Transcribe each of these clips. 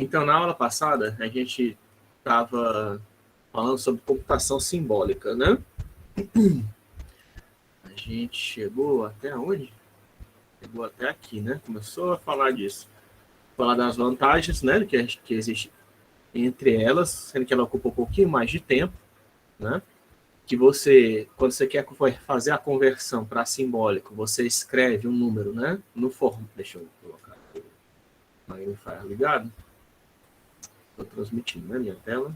Então, na aula passada, a gente estava falando sobre computação simbólica, né? A gente chegou até onde? Chegou até aqui, né? Começou a falar disso. Falar das vantagens, né? Que existe entre elas, sendo que ela ocupa um pouquinho mais de tempo, né? Que você, quando você quer fazer a conversão para simbólico, você escreve um número, né? No formato. Deixa eu colocar aqui o Magnifier ligado. Estou transmitindo, né? Minha tela.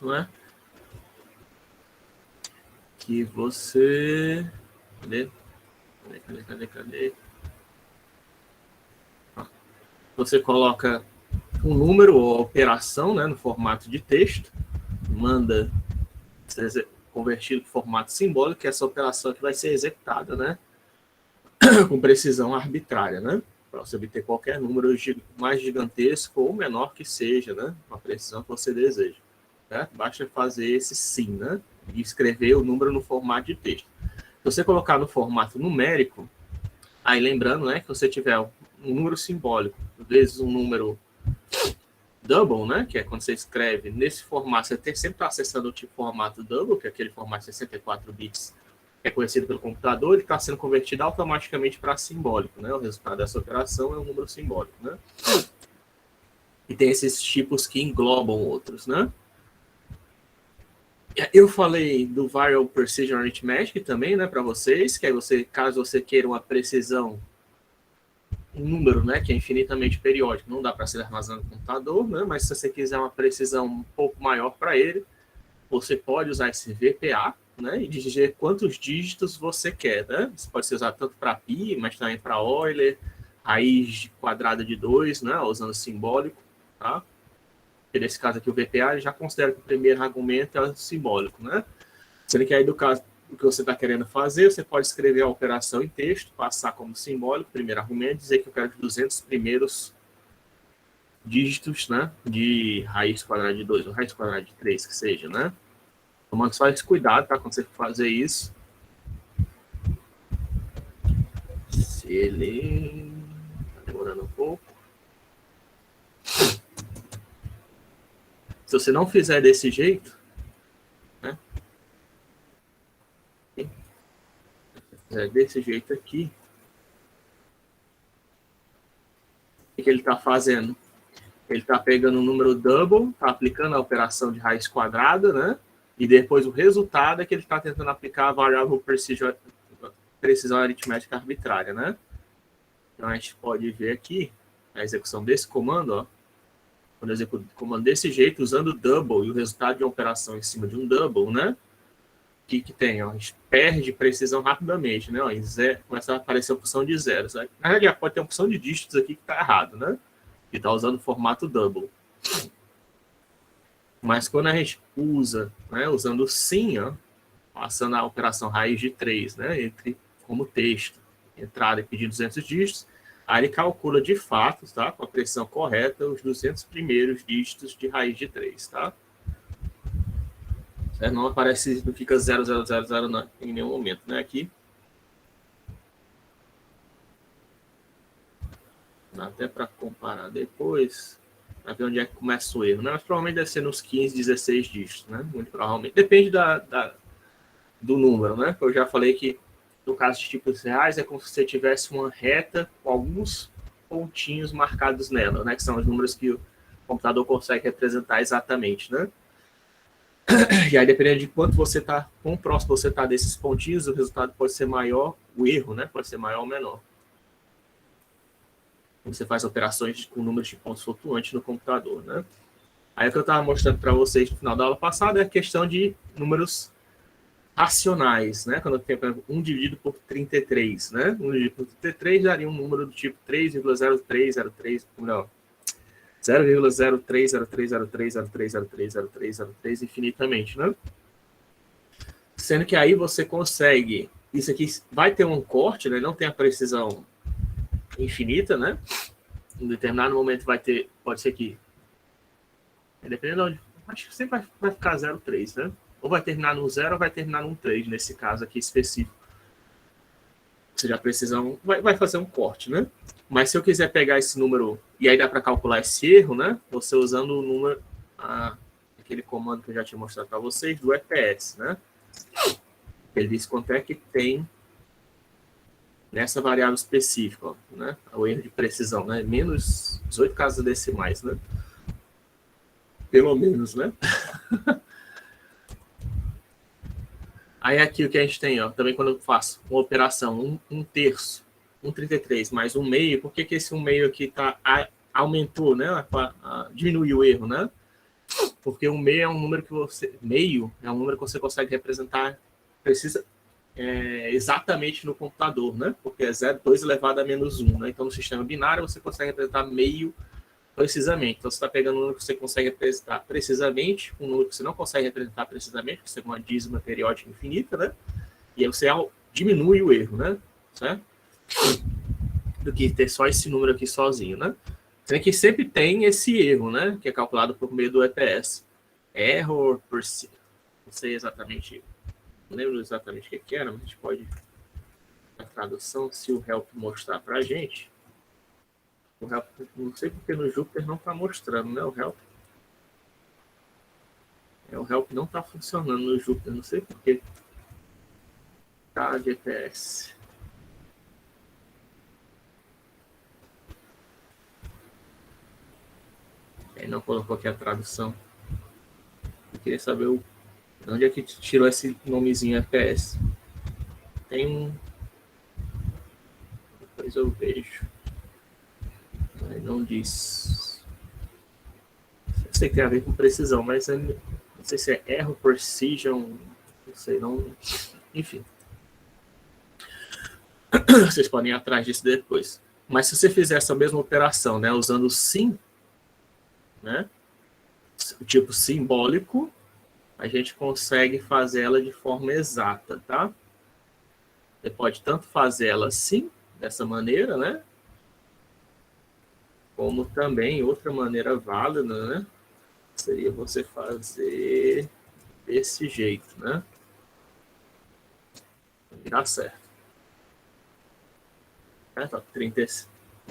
Não é? Que você. Cadê? Você coloca um número ou operação, né, no formato de texto, manda ser convertido para formato simbólico, que é essa operação que vai ser executada, né, com precisão arbitrária, né, para você obter qualquer número mais gigantesco ou menor que seja, né, com a precisão que você deseja. Certo? Basta fazer esse sim, né, e escrever o número no formato de texto. Se você colocar no formato numérico, aí lembrando, né, que você tiver um número simbólico vezes um número double, né, que é quando você escreve nesse formato, você sempre está acessando o tipo formato double, que é aquele formato de 64 bits, que é conhecido pelo computador, ele está sendo convertido automaticamente para simbólico, né, o resultado dessa operação é um número simbólico, né. E tem esses tipos que englobam outros, né. Eu falei do Variable Precision Arithmetic também, né, para vocês, que aí você, caso você queira uma precisão, um número, né, que é infinitamente periódico, não dá para ser armazenado no computador, né, mas se você quiser uma precisão um pouco maior para ele, você pode usar esse VPA, né, e dizer quantos dígitos você quer, né. Isso pode ser usado tanto para pi, mas também para Euler, raiz quadrada de 2, né, usando simbólico, tá? Porque nesse caso aqui o VPA ele já considera que o primeiro argumento é simbólico, né? Sendo que aí do caso o que você está querendo fazer, você pode escrever a operação em texto, passar como simbólico, primeiro argumento, dizer que eu quero os 200 primeiros dígitos, né, de raiz quadrada de 2 ou raiz quadrada de 3, que seja, né? Tomando só esse cuidado, tá, quando você fazer isso. Se ele... Tá demorando um pouco. Se você não fizer desse jeito, né, desse jeito aqui, o que ele está fazendo? Ele está pegando o número double, está aplicando a operação de raiz quadrada, né? E depois o resultado é que ele está tentando aplicar a variável precisão aritmética arbitrária, né? Então a gente pode ver aqui a execução desse comando, ó. Quando eu executo o comando desse jeito, usando double e o resultado de uma operação em cima de um double, né? O que tem? Ó? A gente perde precisão rapidamente, né? Ó, em zero, começa a aparecer a opção de zero. Sabe? Na realidade, pode ter uma opção de dígitos aqui que está errado, né? Que está usando o formato double. Mas quando a gente usa, né, usando sim, ó, passando a operação raiz de 3, né, entre, como texto, entrada e pedir 200 dígitos, aí ele calcula de fato, tá, com a pressão correta, os 200 primeiros dígitos de raiz de 3, tá? Certo? Não aparece, não fica 0000 em nenhum momento, né, aqui. Dá até para comparar depois, para ver onde é que começa o erro, né? Mas provavelmente deve ser nos 15, 16 dígitos, né? Muito provavelmente. Depende do número, né? Eu já falei que no caso de tipos reais é como se você tivesse uma reta com alguns pontinhos marcados nela, né? Que são os números que o computador consegue representar exatamente, né? E aí, dependendo de quanto você está, quão próximo você está desses pontinhos, o resultado pode ser maior, o erro, né? Pode ser maior ou menor. Você faz operações com números de pontos flutuantes no computador, né? Aí o que eu estava mostrando para vocês no final da aula passada é a questão de números racionais, né? Quando eu tenho, por exemplo, 1 dividido por 33, né? 1 dividido por 33 daria um número do tipo 3,0303, não, 0,030303030303 infinitamente, né? Sendo que aí você consegue, isso aqui vai ter um corte, né? Não tem a precisão infinita, né? Em determinado momento vai ter, pode ser que, dependendo de onde, acho que sempre vai ficar 0,3, né? ou vai terminar no 0 ou vai terminar num 3, nesse caso aqui específico. Você já precisa, vai fazer um corte, né? Mas se eu quiser pegar esse número, e aí dá para calcular esse erro, né? Você usando o número, aquele comando que eu já tinha mostrado para vocês, do EPS, né? Ele diz quanto é que tem nessa variável específica, ó, né? O erro de precisão, né? Menos 18 casas decimais, né? Pelo menos, né? Aí aqui o que a gente tem, ó, também quando eu faço uma operação, um terço, 1,33 mais 1 meio, por que esse 1 meio aqui aumentou, né? Diminuiu o erro, né? Porque o meio é um número que você consegue representar exatamente no computador, né? Porque é 2 elevado a menos 1, né? Então no sistema binário você consegue representar meio precisamente. Então, você está pegando um número que você consegue representar precisamente, um número que você não consegue representar precisamente, que você tem uma dízima periódica infinita, né? E aí você diminui o erro, né? Certo? Do que ter só esse número aqui sozinho, né? Sendo que sempre tem esse erro, né? Que é calculado por meio do EPS. Error por si. Não sei exatamente, não lembro exatamente o que era, mas a gente pode, na tradução, se o help mostrar para a gente. O help, não sei porque no Jupyter não está mostrando, né? O help. O help não está funcionando no Jupyter, não sei porquê. Tá, GPS. Aí não colocou aqui a tradução. Eu queria saber de onde é que tirou esse nomezinho FPS. Tem um. Depois eu vejo. Aí não diz. Eu sei que tem a ver com precisão, mas não sei se é erro, precision, não sei, não. Enfim. Vocês podem ir atrás disso depois. Mas se você fizer essa mesma operação, né, usando o sim, né, o tipo simbólico, a gente consegue fazer ela de forma exata, tá? Você pode tanto fazer ela assim, dessa maneira, né? Como também outra maneira válida, né? Seria você fazer desse jeito, né? Dá certo. Tá? 30,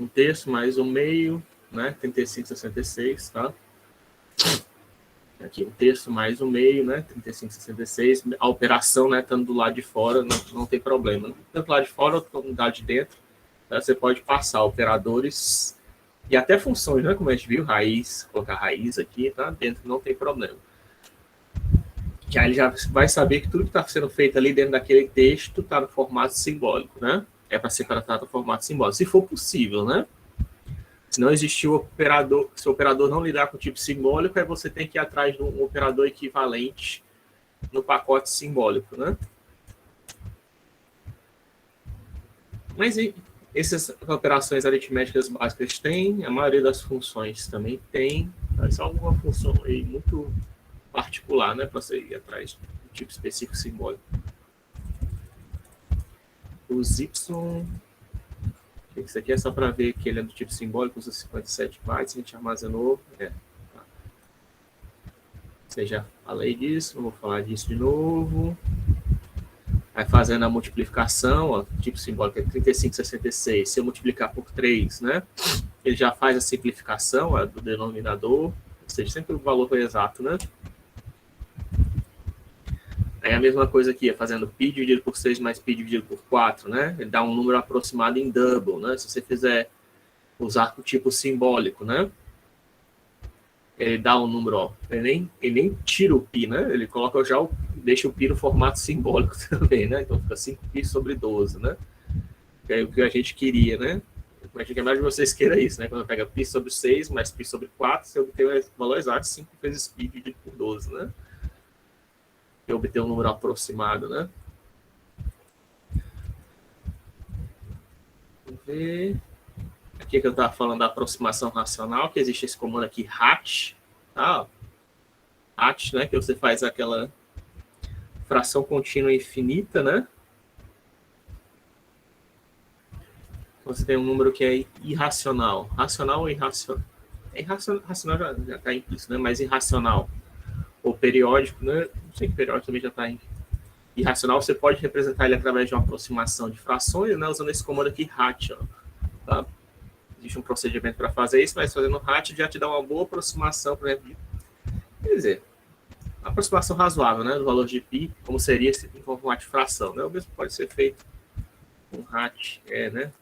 um terço mais um meio, né? 35,66, tá? Aqui, um terço mais um meio, né? 35,66. A operação, né? Estando do lado de fora, não tem problema. Tanto do lado de fora ou do lado de dentro, tá? Você pode passar operadores e até funções, né? Como a gente viu, raiz, colocar raiz aqui, tá? Dentro não tem problema. Que aí ele já vai saber que tudo que está sendo feito ali dentro daquele texto está no formato simbólico, né? É para ser tratado no formato simbólico, se for possível, né? Se não existir o operador, se o operador não lidar com o tipo simbólico, aí você tem que ir atrás de um operador equivalente no pacote simbólico, né? Mas essas operações aritméticas básicas tem, a maioria das funções também tem, mas alguma função aí muito particular, né, para você ir atrás do tipo específico simbólico. Os Y, isso aqui é só para ver que ele é do tipo simbólico, usa 57 bytes, a gente armazenou. Tá. Você já falei disso, não vou falar disso de novo. Vai fazendo a multiplicação, ó, tipo simbólico é 35,66. Se eu multiplicar por 3, né, ele já faz a simplificação do denominador, ou seja, sempre o valor foi exato, né? Aí a mesma coisa aqui, fazendo π dividido por 6 mais π dividido por 4, né? Ele dá um número aproximado em double, né? Se você fizer usar o tipo simbólico, né? Ele dá um número, ó, ele nem tira o π, né? Ele coloca deixa o π no formato simbólico também, né? Então fica 5π sobre 12, né? Que é o que a gente queria, né? A gente quer mais de vocês queira isso, né? Quando pega π sobre 6 mais π sobre 4, você obtém o valor exato, 5 vezes π dividido por 12, né? E obter um número aproximado, né? Vamos ver. Aqui que eu estava falando da aproximação racional, que existe esse comando aqui, hat, tá? Hat, né? Que você faz aquela fração contínua infinita, né? Você tem um número que é irracional. Racional ou irracional? Racional já está implícito, né? Mas irracional. Ou periódico, né? Sim, periódico também já está irracional. Você pode representar ele através de uma aproximação de frações, né, usando esse comando aqui, ration. Tá? Existe um procedimento para fazer isso, mas fazendo ration já te dá uma boa aproximação, por exemplo. Quer dizer, uma aproximação razoável, né, do valor de π, como seria se em formato de fração. Né? O mesmo pode ser feito com rat, né?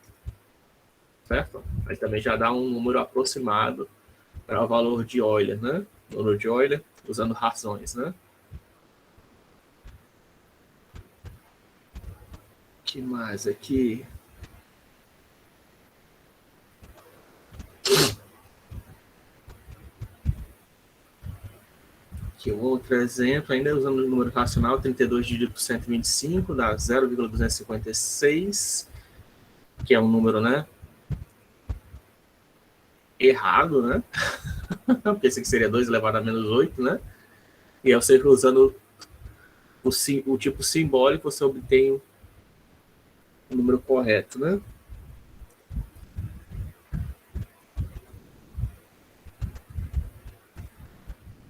Certo? Mas também já dá um número aproximado para o valor de Euler, né? O número de Euler usando razões, né? O que mais aqui? Aqui um outro exemplo, ainda usando o número racional, 32 dividido por 125 dá 0,256, que é um número, né? Errado, né? Pensei que seria 2 elevado a menos 8, né? E aí você usando o tipo simbólico, você obtém o número correto, né?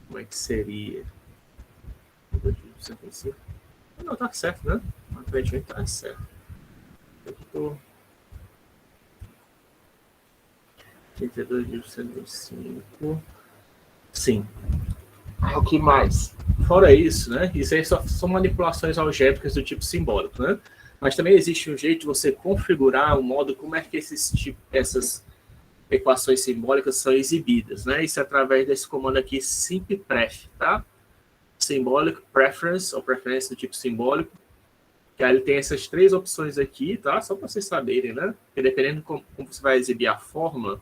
Como é que seria? Não, tá certo, né? Aparentemente tá certo. Eu tô... 32,125. Sim. O que mais? Fora isso, né? Isso aí são manipulações algébricas do tipo simbólico, né? Mas também existe um jeito de você configurar o modo como é que essas equações simbólicas são exibidas, né? Isso é através desse comando aqui, simppref, tá? Symbolic preference, ou preferência do tipo simbólico, que aí ele tem essas três opções aqui, tá? Só para vocês saberem, né? Porque dependendo de como você vai exibir a fórmula,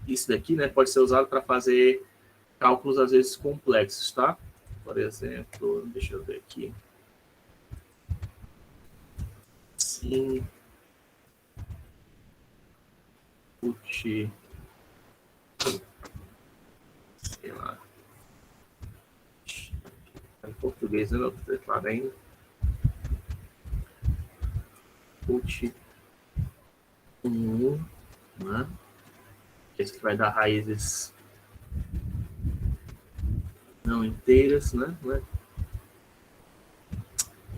isso daqui, né, pode ser usado para fazer cálculos, às vezes, complexos, tá? Por exemplo, deixa eu ver aqui. Sim. Sei lá. Em português, né? Não teclado ainda. Put 1, né? Esse que vai dar raízes não inteiras, né?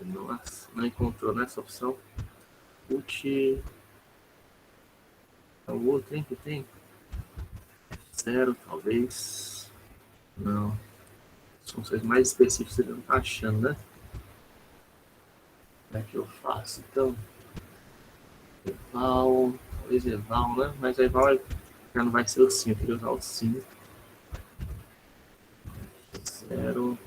Nossa, não encontrou nessa opção. Put. É o outro, hein, que tem? 0, talvez. Não. As funções mais específicas você não está achando, né? Como é que eu faço, então? Eval, talvez eval, né? Mas eval já não vai ser o sim, eu queria usar o sim. 0.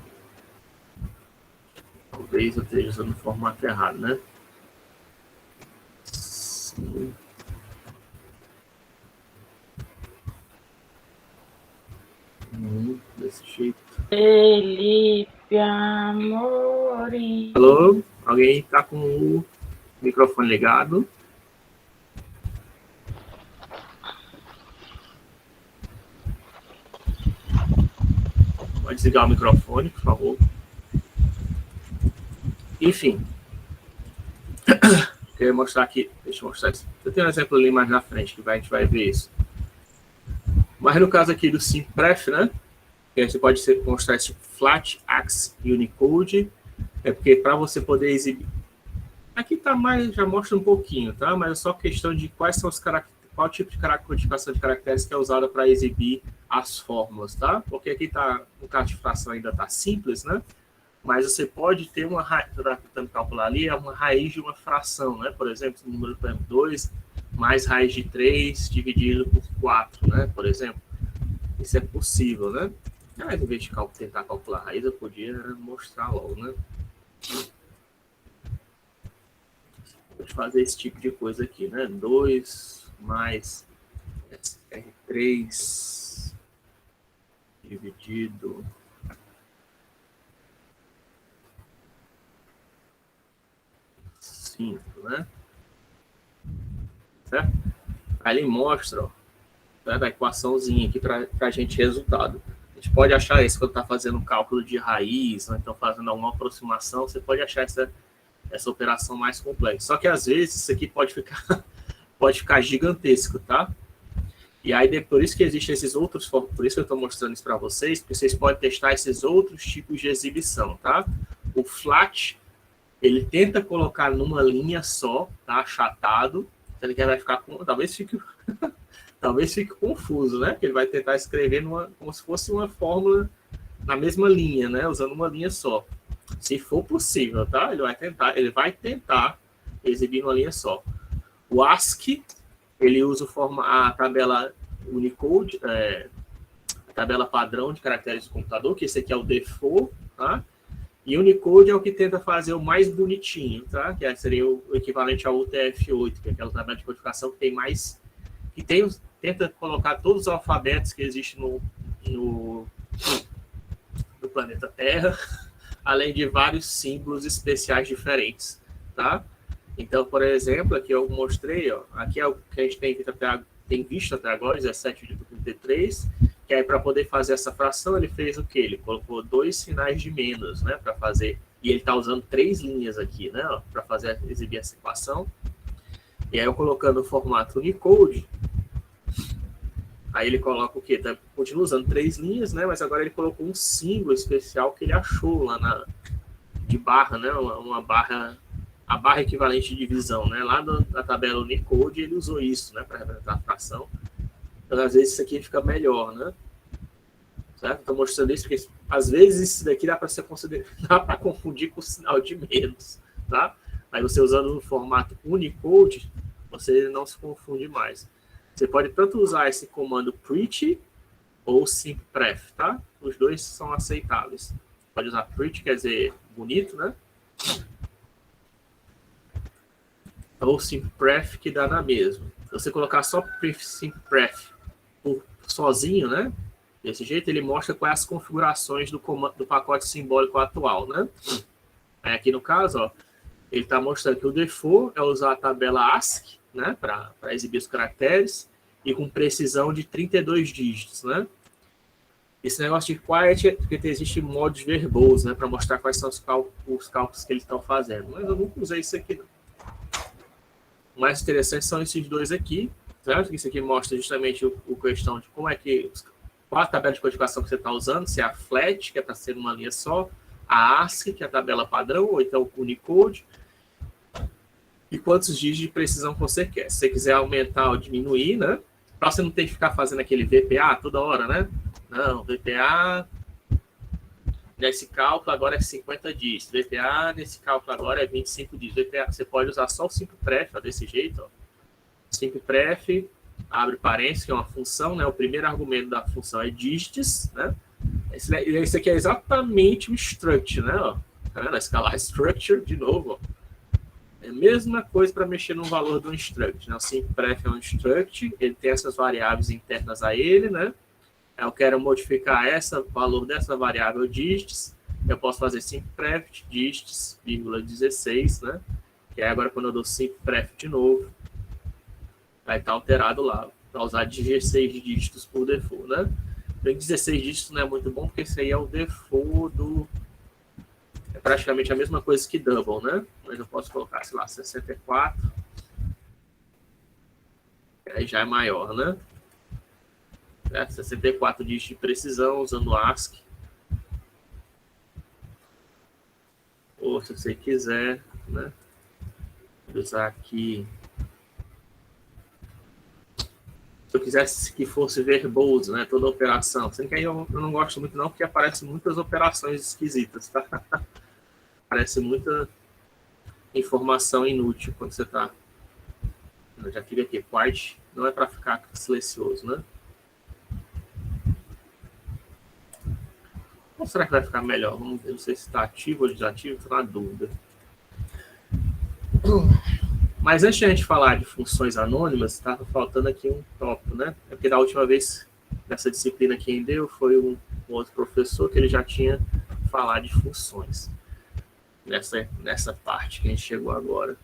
Talvez eu esteja usando o formato errado, né? Sim. Desse jeito. Felipe Amorim. Alô? Alguém tá com o microfone ligado? Pode desligar o microfone, por favor. Enfim. Queria mostrar aqui. Deixa eu mostrar isso. Eu tenho um exemplo ali mais na frente, que a gente vai ver isso. Mas no caso aqui do simpref, né? Que a gente pode mostrar esse flat axe Unicode. É porque para você poder exibir. Aqui tá mais, já mostra um pouquinho, tá? Mas é só questão de quais são os caracteres, qual tipo de codificação de caracteres que é usada para exibir as fórmulas, tá? Porque aqui tá, no caso de fração ainda tá simples, né? Mas você pode ter uma raiz, tentando calcular ali, é uma raiz de uma fração, né? Por exemplo, o número 2 mais raiz de 3 dividido por 4, né? Por exemplo. Isso é possível, né? Mas em vez de tentar calcular a raiz, eu podia mostrar logo, né? Pode fazer esse tipo de coisa aqui, né? 2 mais R3 dividido 5, né? Certo? Aí ele mostra, ó, né, da equaçãozinha aqui para a gente resultado. A gente pode achar isso quando está fazendo um cálculo de raiz, ou então fazendo alguma aproximação, você pode achar essa operação mais complexa. Só que às vezes isso aqui pode ficar gigantesco, tá? E aí, por isso que existem esses outros, por isso que eu estou mostrando isso para vocês, porque vocês podem testar esses outros tipos de exibição, tá? O flat, ele tenta colocar numa linha só, tá? Achatado, sendo que ele vai ficar com, talvez fique confuso, né? Porque ele vai tentar escrever como se fosse uma fórmula na mesma linha, né? Usando uma linha só. Se for possível, tá? Ele vai tentar exibir numa linha só. O ASCII, ele usa a tabela Unicode, a tabela padrão de caracteres do computador, que esse aqui é o default, tá? E o Unicode é o que tenta fazer o mais bonitinho, tá? Que seria o equivalente ao UTF-8, que é aquela tabela de codificação que tem mais... tenta colocar todos os alfabetos que existem no planeta Terra, além de vários símbolos especiais diferentes, tá? Então, por exemplo, aqui eu mostrei, ó, aqui é o que a gente tem visto até agora, 17 de 33, que aí para poder fazer essa fração, ele fez o quê? Ele colocou 2 sinais de menos, né, para fazer, e ele está usando 3 linhas aqui, né, para exibir essa equação. E aí eu colocando o formato Unicode, aí ele coloca o quê? Continua usando 3 linhas, né, mas agora ele colocou um símbolo especial que ele achou lá de barra, né, a barra equivalente de divisão, né? Lá na tabela Unicode ele usou isso, né, para representar a fração. Então, às vezes isso aqui fica melhor, né? Certo? Estou mostrando isso porque às vezes isso daqui dá para confundir com o sinal de menos, tá? Aí você usando no formato Unicode, você não se confunde mais. Você pode tanto usar esse comando pretty ou simppref, tá? Os dois são aceitáveis. Pode usar pretty, quer dizer bonito, né? Ou simppref, que dá na mesma. Se você colocar só simppref sozinho, né? Desse jeito, ele mostra quais as configurações do pacote simbólico atual, né? Aí aqui no caso, ó, ele está mostrando que o default é usar a tabela ASCII, né? Para exibir os caracteres e com precisão de 32 dígitos, né? Esse negócio de quiet, porque existe modos verbose, né? Para mostrar quais são os cálculos que eles estão fazendo. Mas eu nunca usei isso aqui, não. O mais interessante são esses dois aqui, certo? Isso aqui mostra justamente o questão de qual a tabela de codificação que você está usando, se é a flat, que é para ser uma linha só, a ASCII, que é a tabela padrão, ou então o Unicode, e quantos dígitos de precisão você quer. Se você quiser aumentar ou diminuir, né? Para você não ter que ficar fazendo aquele VPA toda hora, né? Não, VPA nesse cálculo agora é 50 dígitos, VPA nesse cálculo agora é 25 dígitos. VPA, você pode usar só o simppref, ó, desse jeito, ó. Simppref, abre parênteses, que é uma função, né? O primeiro argumento da função é dígitos, né? Esse aqui é exatamente o struct, né? Ó. Tá vendo? Escalar structure, de novo, ó. É a mesma coisa para mexer no valor do struct, né? O simppref é um struct, ele tem essas variáveis internas a ele, né? Eu quero modificar o valor dessa variável dígitos, eu posso fazer simppref dígitos, vírgula 16, né? Que é agora quando eu dou simppref de novo, vai estar alterado lá, para usar 16 dígitos por default, né? 16 dígitos não é muito bom, porque esse aí é o default é praticamente a mesma coisa que double, né? Mas eu posso colocar, sei lá, 64, aí já é maior, né? 64 dígitos de precisão usando ASCII. Ou se você quiser, né? Usar aqui. Se eu quisesse que fosse verbose, né? Toda operação. Sendo que aí eu não gosto muito, não, porque aparecem muitas operações esquisitas, tá? Aparece muita informação inútil quando você está. Eu já queria aqui, quiet não é para ficar silencioso, né? Ou será que vai ficar melhor? Vamos ver, não sei se está ativo ou desativo, estou na dúvida. Mas antes de a gente falar de funções anônimas, estava faltando aqui um tópico, né? É porque da última vez, nessa disciplina quem deu foi um outro professor que ele já tinha falado de funções. Nessa parte que a gente chegou agora.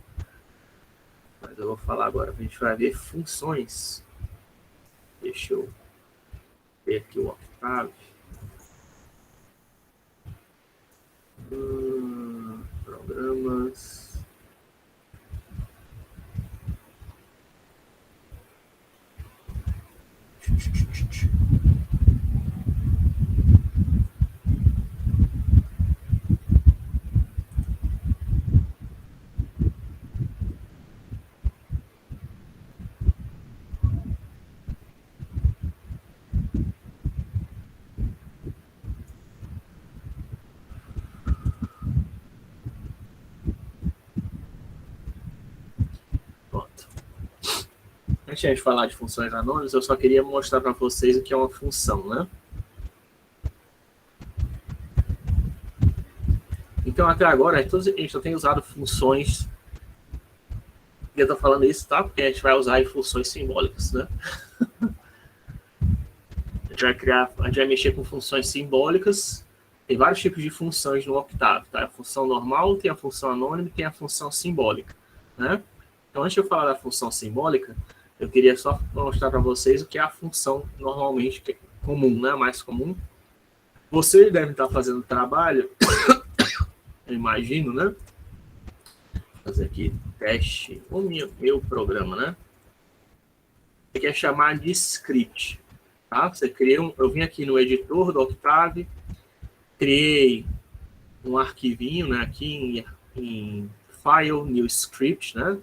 Mas eu vou falar agora, a gente vai ver funções. Deixa eu ver aqui o Octave. Programas. Antes de a gente falar de funções anônimas, eu só queria mostrar para vocês o que é uma função, né? Então, até agora, a gente só tem usado funções. E eu estou falando isso, tá? Porque a gente vai usar aí funções simbólicas, né? A gente vai mexer com funções simbólicas. Tem vários tipos de funções no Octave, tá? A função normal, tem a função anônima e tem a função simbólica, né? Então, antes de eu falar da função simbólica, eu queria só mostrar para vocês o que é a função normalmente que é comum, né? Mais comum. Vocês devem estar fazendo trabalho, eu imagino, né? Vou fazer aqui teste, o meu programa, né? Você quer chamar de script, tá? Você cria eu vim aqui no editor do Octave, criei um arquivinho, né? Aqui em File, New Script, né?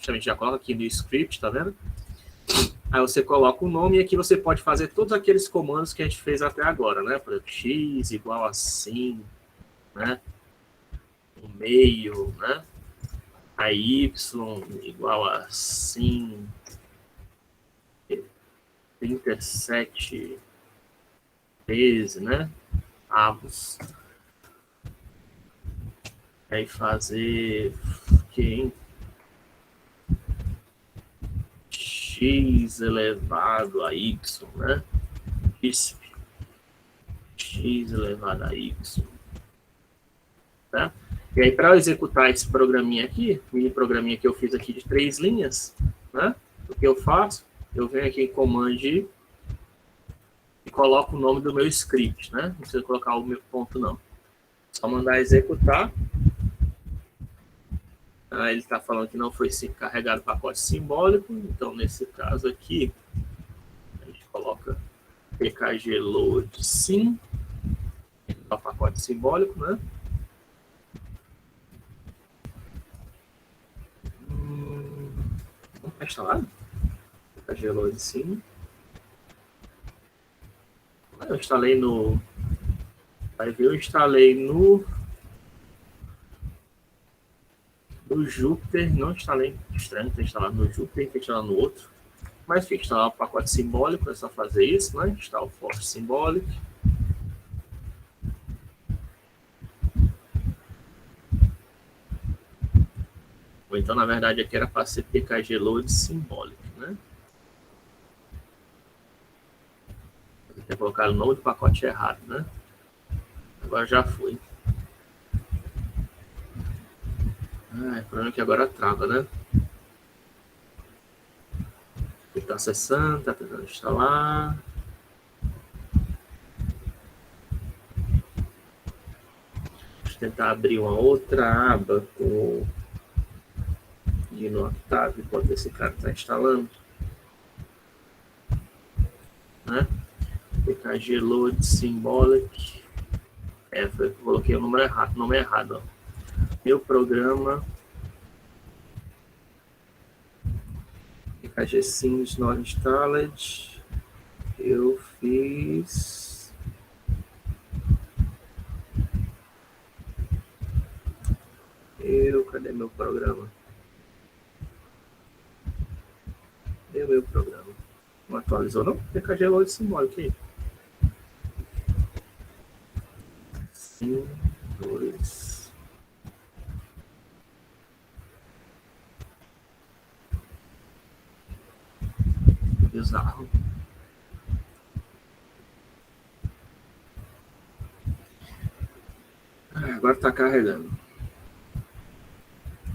A gente já coloca aqui New Script, tá vendo? Aí você coloca o nome e aqui você pode fazer todos aqueles comandos que a gente fez até agora, né? Por exemplo, x igual a assim, né? O meio, né? A y igual a assim, 37 13, né? Avos. Aí fazer que x elevado a y, né? X elevado a y, tá? E aí, para eu executar esse programinha aqui, mini programinha que eu fiz aqui de 3 linhas, né? O que eu faço? Eu venho aqui em Command e coloco o nome do meu script, né? Não precisa colocar o meu ponto, não. Só mandar executar. Ele está falando que não foi carregado pacote simbólico. Então, nesse caso aqui, a gente coloca pkg load sim, o pacote simbólico, né? Não está instalado? Pkg load sim. Eu instalei no... Vai ver, eu instalei no Jupyter, não instalei, estranho ter instalado no Jupyter, tem que instalar no outro. Mas fica instalar o pacote simbólico, é só fazer isso, né? Instalar o Force Symbolic. Ou então, na verdade, aqui era para ser pkg load symbolic, né? Eu ter colocado o nome do pacote errado, né? Agora já foi. O problema é que agora trava, né? Ele está acessando, está tentando instalar. Deixa eu tentar abrir uma outra aba com e no Octave, enquanto esse cara está instalando, né? pkg load symbolic. Eu coloquei o nome errado, ó. Meu programa pkg sims not installed. Eu fiz cadê meu programa? Cadê meu programa? Não atualizou não? pkg load symbolic aí. Sim, 2. Bizarro. Agora está carregando.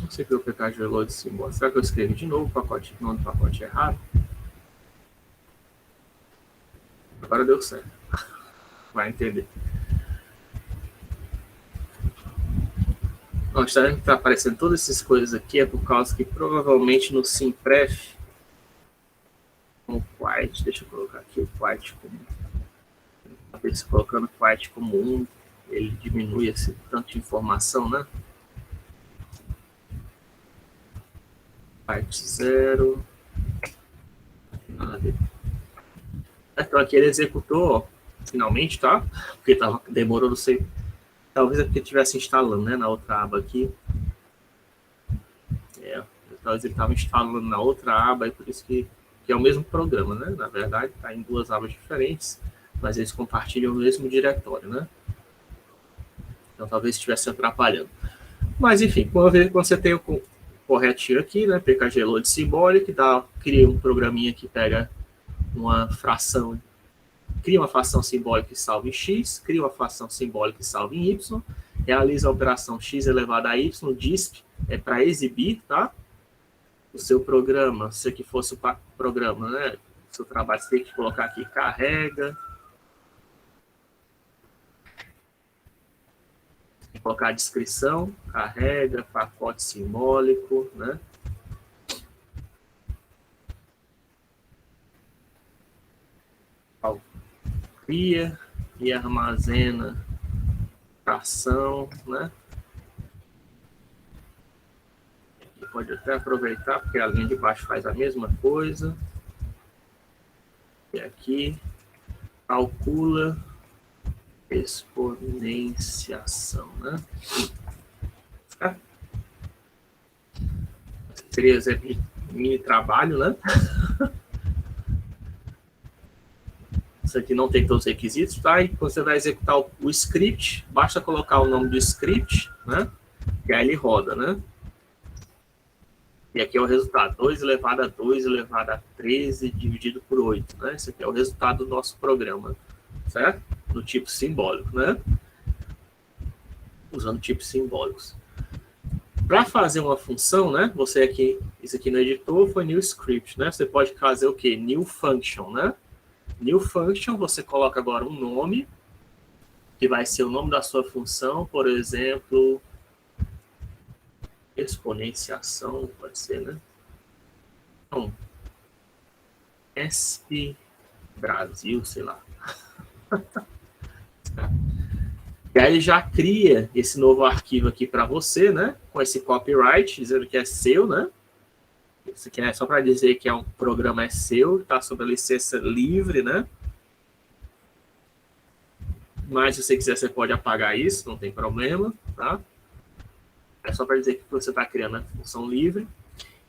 Não sei que o pkg load symbol. Será que eu escrevi de novo o pacote, não do pacote errado? Agora deu certo. Vai entender. Nós está vendo que está aparecendo todas essas coisas aqui é por causa que provavelmente no Simpref o Quiet, deixa eu colocar aqui o Quiet como se colocando Quiet como 1, ele diminui esse tanto de informação, né? Quiet 0. Então aqui ele executou, ó, finalmente, tá? Porque demorou, não sei. Talvez é porque estivesse instalando, né? Na outra aba aqui. Talvez ele estava instalando na outra aba, e por isso que que é o mesmo programa, né? Na verdade, está em duas abas diferentes, mas eles compartilham o mesmo diretório, né? Então, talvez estivesse atrapalhando. Mas, enfim, quando você tem o corretinho aqui, né? PKG load symbolic, cria um programinha que pega uma fração, cria uma fração simbólica e salva em x, cria uma fração simbólica e salva em y, realiza a operação x elevado a y, disp é para exibir, tá? O seu programa, se aqui fosse o programa, né? O seu trabalho, você tem que colocar aqui, carrega, colocar a descrição, carrega, pacote simbólico, né? Cria e armazena fração, né? Aqui pode até aproveitar, porque a linha de baixo faz a mesma coisa. E aqui calcula exponenciação, né? Tá? Seria exemplo de mini trabalho, né? Isso aqui não tem todos os requisitos, tá? E quando você vai executar o script, basta colocar o nome do script, né? E aí ele roda, né? E aqui é o resultado, 2 elevado a 2 elevado a 13 dividido por 8, né? Esse aqui é o resultado do nosso programa, certo? No tipo simbólico, né? Usando tipos simbólicos. Para fazer uma função, né? Você aqui, isso aqui no editor foi new script, né? Você pode fazer o quê? New function, né? New function, você coloca agora um nome, que vai ser o nome da sua função, por exemplo, exponenciação, pode ser, né? Então, ESP Brasil, sei lá. E aí ele já cria esse novo arquivo aqui para você, né? Com esse copyright, dizendo que é seu, né? Isso aqui é só para dizer que um programa é seu, está sob a licença livre, né? Mas se você quiser, você pode apagar isso, não tem problema, tá? É só para dizer que você está criando a função livre.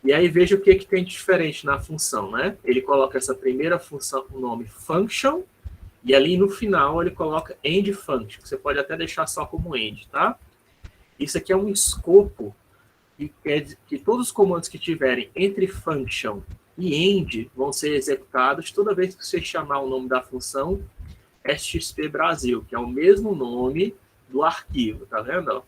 E aí veja o que tem de diferente na função, né? Ele coloca essa primeira função com o nome function, e ali no final ele coloca end function. Você pode até deixar só como end, tá? Isso aqui é um escopo que todos os comandos que tiverem entre function e end vão ser executados toda vez que você chamar o nome da função SXP Brasil, que é o mesmo nome do arquivo, tá vendo?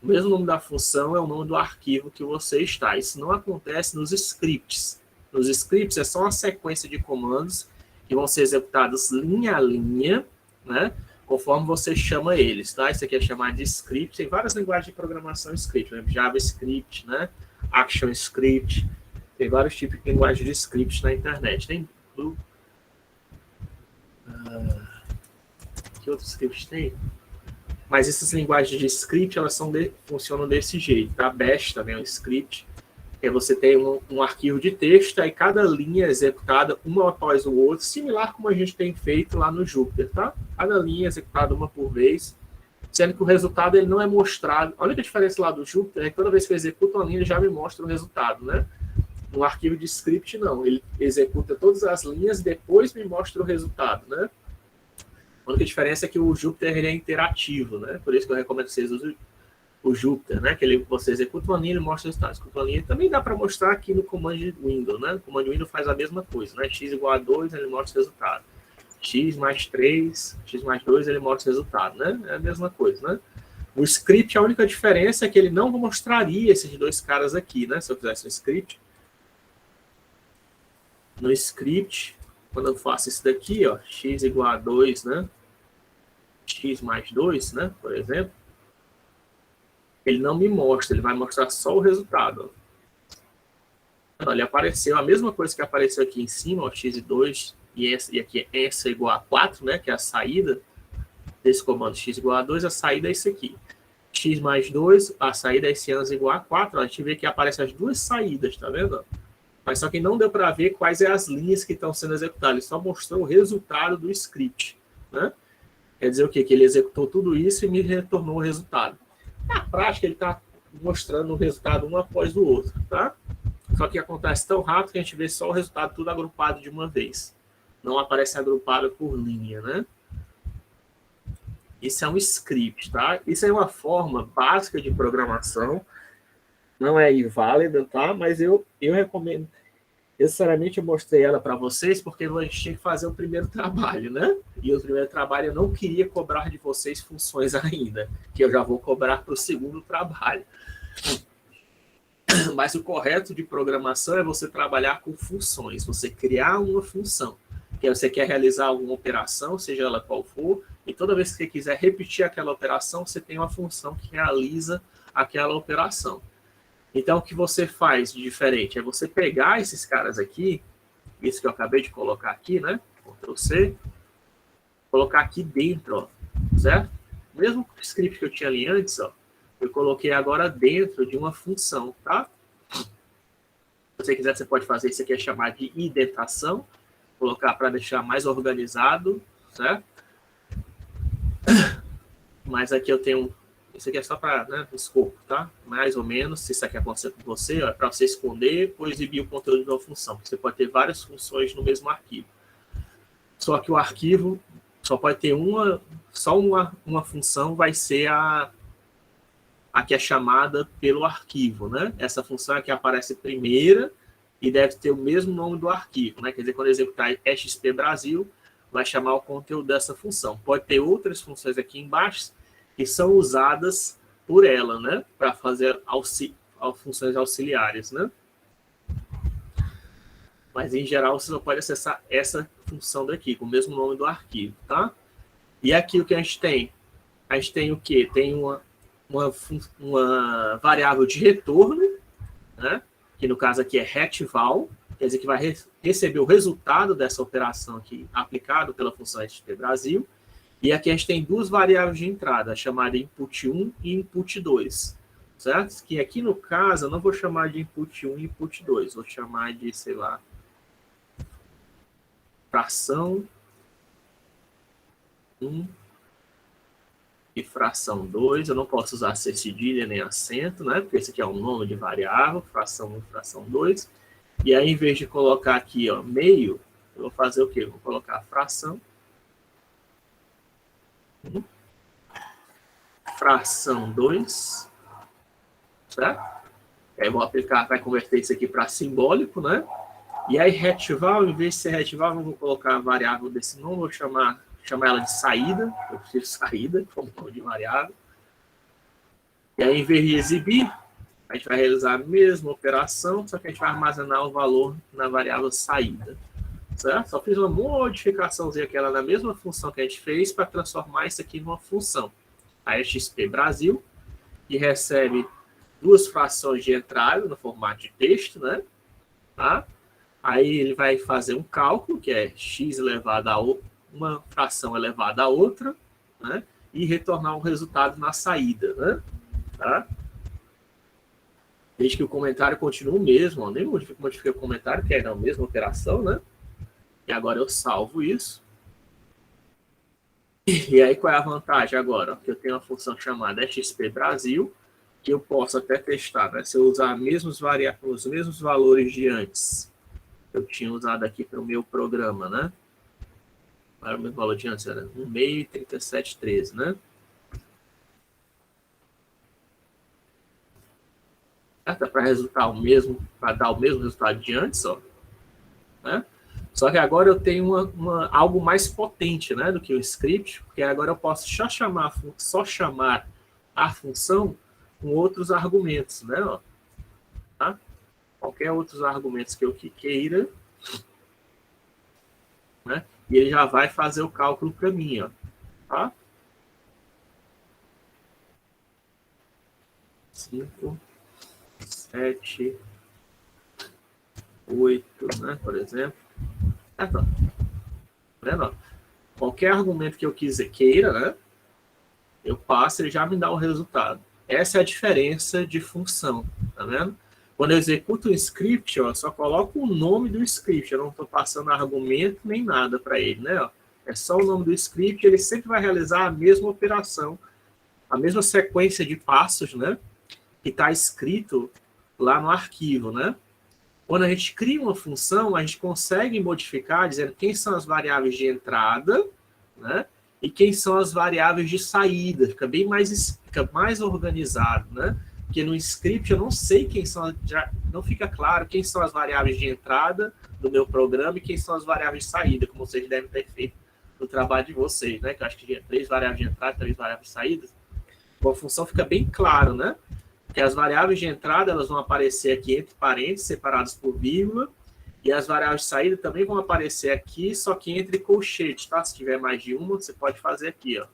O mesmo nome da função é o nome do arquivo que você está. Isso não acontece nos scripts. Nos scripts é só uma sequência de comandos que vão ser executados linha a linha, né? Conforme você chama eles, tá? Isso aqui é chamado de script. Tem várias linguagens de programação script, né? JavaScript, né? ActionScript. Tem vários tipos de linguagem de script na internet. Tem que outros scripts tem? Mas essas linguagens de script, elas funcionam desse jeito, tá? Bash também é um script. Que você tem um arquivo de texto, aí cada linha é executada uma após o outro, similar como a gente tem feito lá no Jupyter, tá? Cada linha é executada uma por vez, sendo que o resultado ele não é mostrado. A única diferença lá do Jupyter é que toda vez que eu executo uma linha, ele já me mostra o resultado, né? No arquivo de script, não. Ele executa todas as linhas e depois me mostra o resultado, né? A única diferença é que o Jupyter ele é interativo, né? Por isso que eu recomendo que vocês usem o Jupyter, né? Que você executa uma linha e mostra o resultado. Executa uma linha. Também dá para mostrar aqui no Command Window, né? O Command Window faz a mesma coisa, né? X igual a 2, ele mostra o resultado. X mais 3, X mais 2, ele mostra o resultado, né? É a mesma coisa, né? O script, a única diferença é que ele não mostraria esses dois caras aqui, né? Se eu fizesse um script. No script, quando eu faço isso daqui, ó, X igual a 2, né? X mais 2, né? Por exemplo. Ele não me mostra, ele vai mostrar só o resultado. Ele apareceu a mesma coisa que apareceu aqui em cima, ó, x e 2, e aqui é essa igual a 4, né, que é a saída desse comando x igual a 2, a saída é isso aqui. X mais 2, a saída é esse ans igual a 4, ó, a gente vê que aparecem as duas saídas, tá vendo? Mas só que não deu para ver quais são as linhas que estão sendo executadas, ele só mostrou o resultado do script, né? Quer dizer o quê? Que ele executou tudo isso e me retornou o resultado. Na prática, ele está mostrando o resultado um após o outro, tá? Só que acontece tão rápido que a gente vê só o resultado tudo agrupado de uma vez. Não aparece agrupado por linha, né? Isso é um script, tá? Isso é uma forma básica de programação. Não é inválida, tá? Mas eu recomendo. Eu, sinceramente, eu mostrei ela para vocês porque a gente tinha que fazer o primeiro trabalho, né? E o primeiro trabalho eu não queria cobrar de vocês funções ainda, que eu já vou cobrar para o segundo trabalho. Mas o correto de programação é você trabalhar com funções, você criar uma função. Que você quer realizar alguma operação, seja ela qual for, e toda vez que você quiser repetir aquela operação, você tem uma função que realiza aquela operação. Então, o que você faz de diferente é você pegar esses caras aqui, isso que eu acabei de colocar aqui, né? Ctrl C, colocar aqui dentro, ó, certo? O mesmo script que eu tinha ali antes, ó, eu coloquei agora dentro de uma função, tá? Se você quiser, você pode fazer isso aqui, é chamar de indentação, colocar para deixar mais organizado, certo? Mas aqui eu tenho, isso aqui é só para, né, escopo, tá? Mais ou menos, se isso aqui acontecer com você, ó, é para você esconder ou exibir o conteúdo de uma função, porque você pode ter várias funções no mesmo arquivo. Só que o arquivo só pode ter só uma função vai ser a que é chamada pelo arquivo, né? Essa função é que aparece primeira e deve ter o mesmo nome do arquivo, né? Quer dizer, quando eu executar XP Brasil, vai chamar o conteúdo dessa função. Pode ter outras funções aqui embaixo que são usadas por ela, né? Para fazer funções auxiliares, né? Mas, em geral, você só pode acessar essa função daqui, com o mesmo nome do arquivo, tá? E aqui o que a gente tem? A gente tem o quê? Tem uma variável de retorno, né? Que no caso aqui é retval, quer dizer que vai receber o resultado dessa operação aqui aplicado pela função XP Brasil. E aqui a gente tem duas variáveis de entrada, chamada input 1 e input 2, certo? Que aqui no caso eu não vou chamar de input 1 e input 2, vou chamar de, sei lá, fração 1 e fração 2, eu não posso usar cedilha nem acento, né? Porque esse aqui é o nome de variável, fração 1 e fração 2. E aí, em vez de colocar aqui, ó, meio, eu vou fazer o quê? Eu vou colocar fração 1, fração 2, certo? Aí eu vou aplicar, vai converter isso aqui para simbólico, né? E aí, retval, em vez de ser retval, eu vou colocar a variável desse nome, vou chamar ela de saída, eu preciso saída, como nome de variável. E aí, em vez de exibir, a gente vai realizar a mesma operação, só que a gente vai armazenar o valor na variável saída. Certo? Só fiz uma modificaçãozinha aqui na mesma função que a gente fez para transformar isso aqui numa função. A XP Brasil, que recebe duas frações de entrada no formato de texto, né? Tá? Aí ele vai fazer um cálculo, que é x elevado a uma fração elevada a outra, né? E retornar um resultado na saída, né? Tá? Desde que o comentário continue o mesmo, ó, nem modifiquei o comentário, que é a mesma operação, né? E agora eu salvo isso. E aí qual é a vantagem agora? Que eu tenho uma função chamada XP Brasil, que eu posso até testar, né? Se eu usar os mesmos valores de antes, eu tinha usado aqui para o meu programa, né? Era o mesmo valor de antes, era 1,5 e 37,13, né? Para resultar o mesmo, para dar o mesmo resultado de antes, ó, né? Só que agora eu tenho algo mais potente, né, do que o script, porque agora eu posso só chamar a função com outros argumentos, né? Ó, tá? Qualquer outros argumentos que eu queira, né? E ele já vai fazer o cálculo para mim, ó, tá? 5, 7, 8, né, por exemplo. Tá vendo? Qualquer argumento que eu queira, né, eu passo, ele já me dá o resultado. Essa é a diferença de função, tá vendo? Quando eu executo um script, ó, eu só coloco o nome do script, eu não estou passando argumento nem nada para ele, né? Ó. É só o nome do script, ele sempre vai realizar a mesma operação, a mesma sequência de passos, né? Que está escrito lá no arquivo, né? Quando a gente cria uma função, a gente consegue modificar dizendo quem são as variáveis de entrada, né? E quem são as variáveis de saída. Fica mais organizado, né? Porque no script eu não sei quem são, não fica claro quem são as variáveis de entrada do meu programa e quem são as variáveis de saída, como vocês devem ter feito no trabalho de vocês, né? Que eu acho que tinha 3 variáveis de entrada, 3 variáveis de saída. Com a função fica bem claro, né? Que as variáveis de entrada elas vão aparecer aqui entre parênteses, separadas por vírgula, e as variáveis de saída também vão aparecer aqui, só que entre colchetes, tá? Se tiver mais de uma, você pode fazer aqui, ó.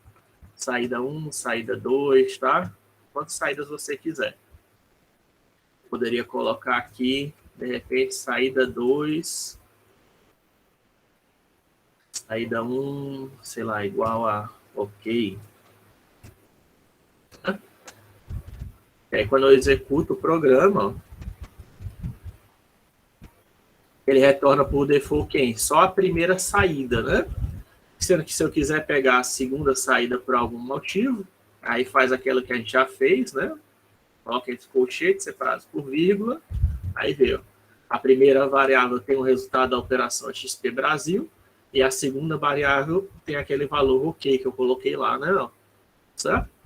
Saída 1, saída 2, tá? Quantas saídas você quiser. Poderia colocar aqui, de repente, saída 2, saída 1, sei lá, igual a OK. E aí, quando eu executo o programa, ó, ele retorna por default quem? Só a primeira saída, né? Sendo que se eu quiser pegar a segunda saída por algum motivo, aí faz aquela que a gente já fez, né? Coloca entre colchetes separados por vírgula, aí veio. A primeira variável tem o resultado da operação XP Brasil, e a segunda variável tem aquele valor OK que eu coloquei lá, né? Certo?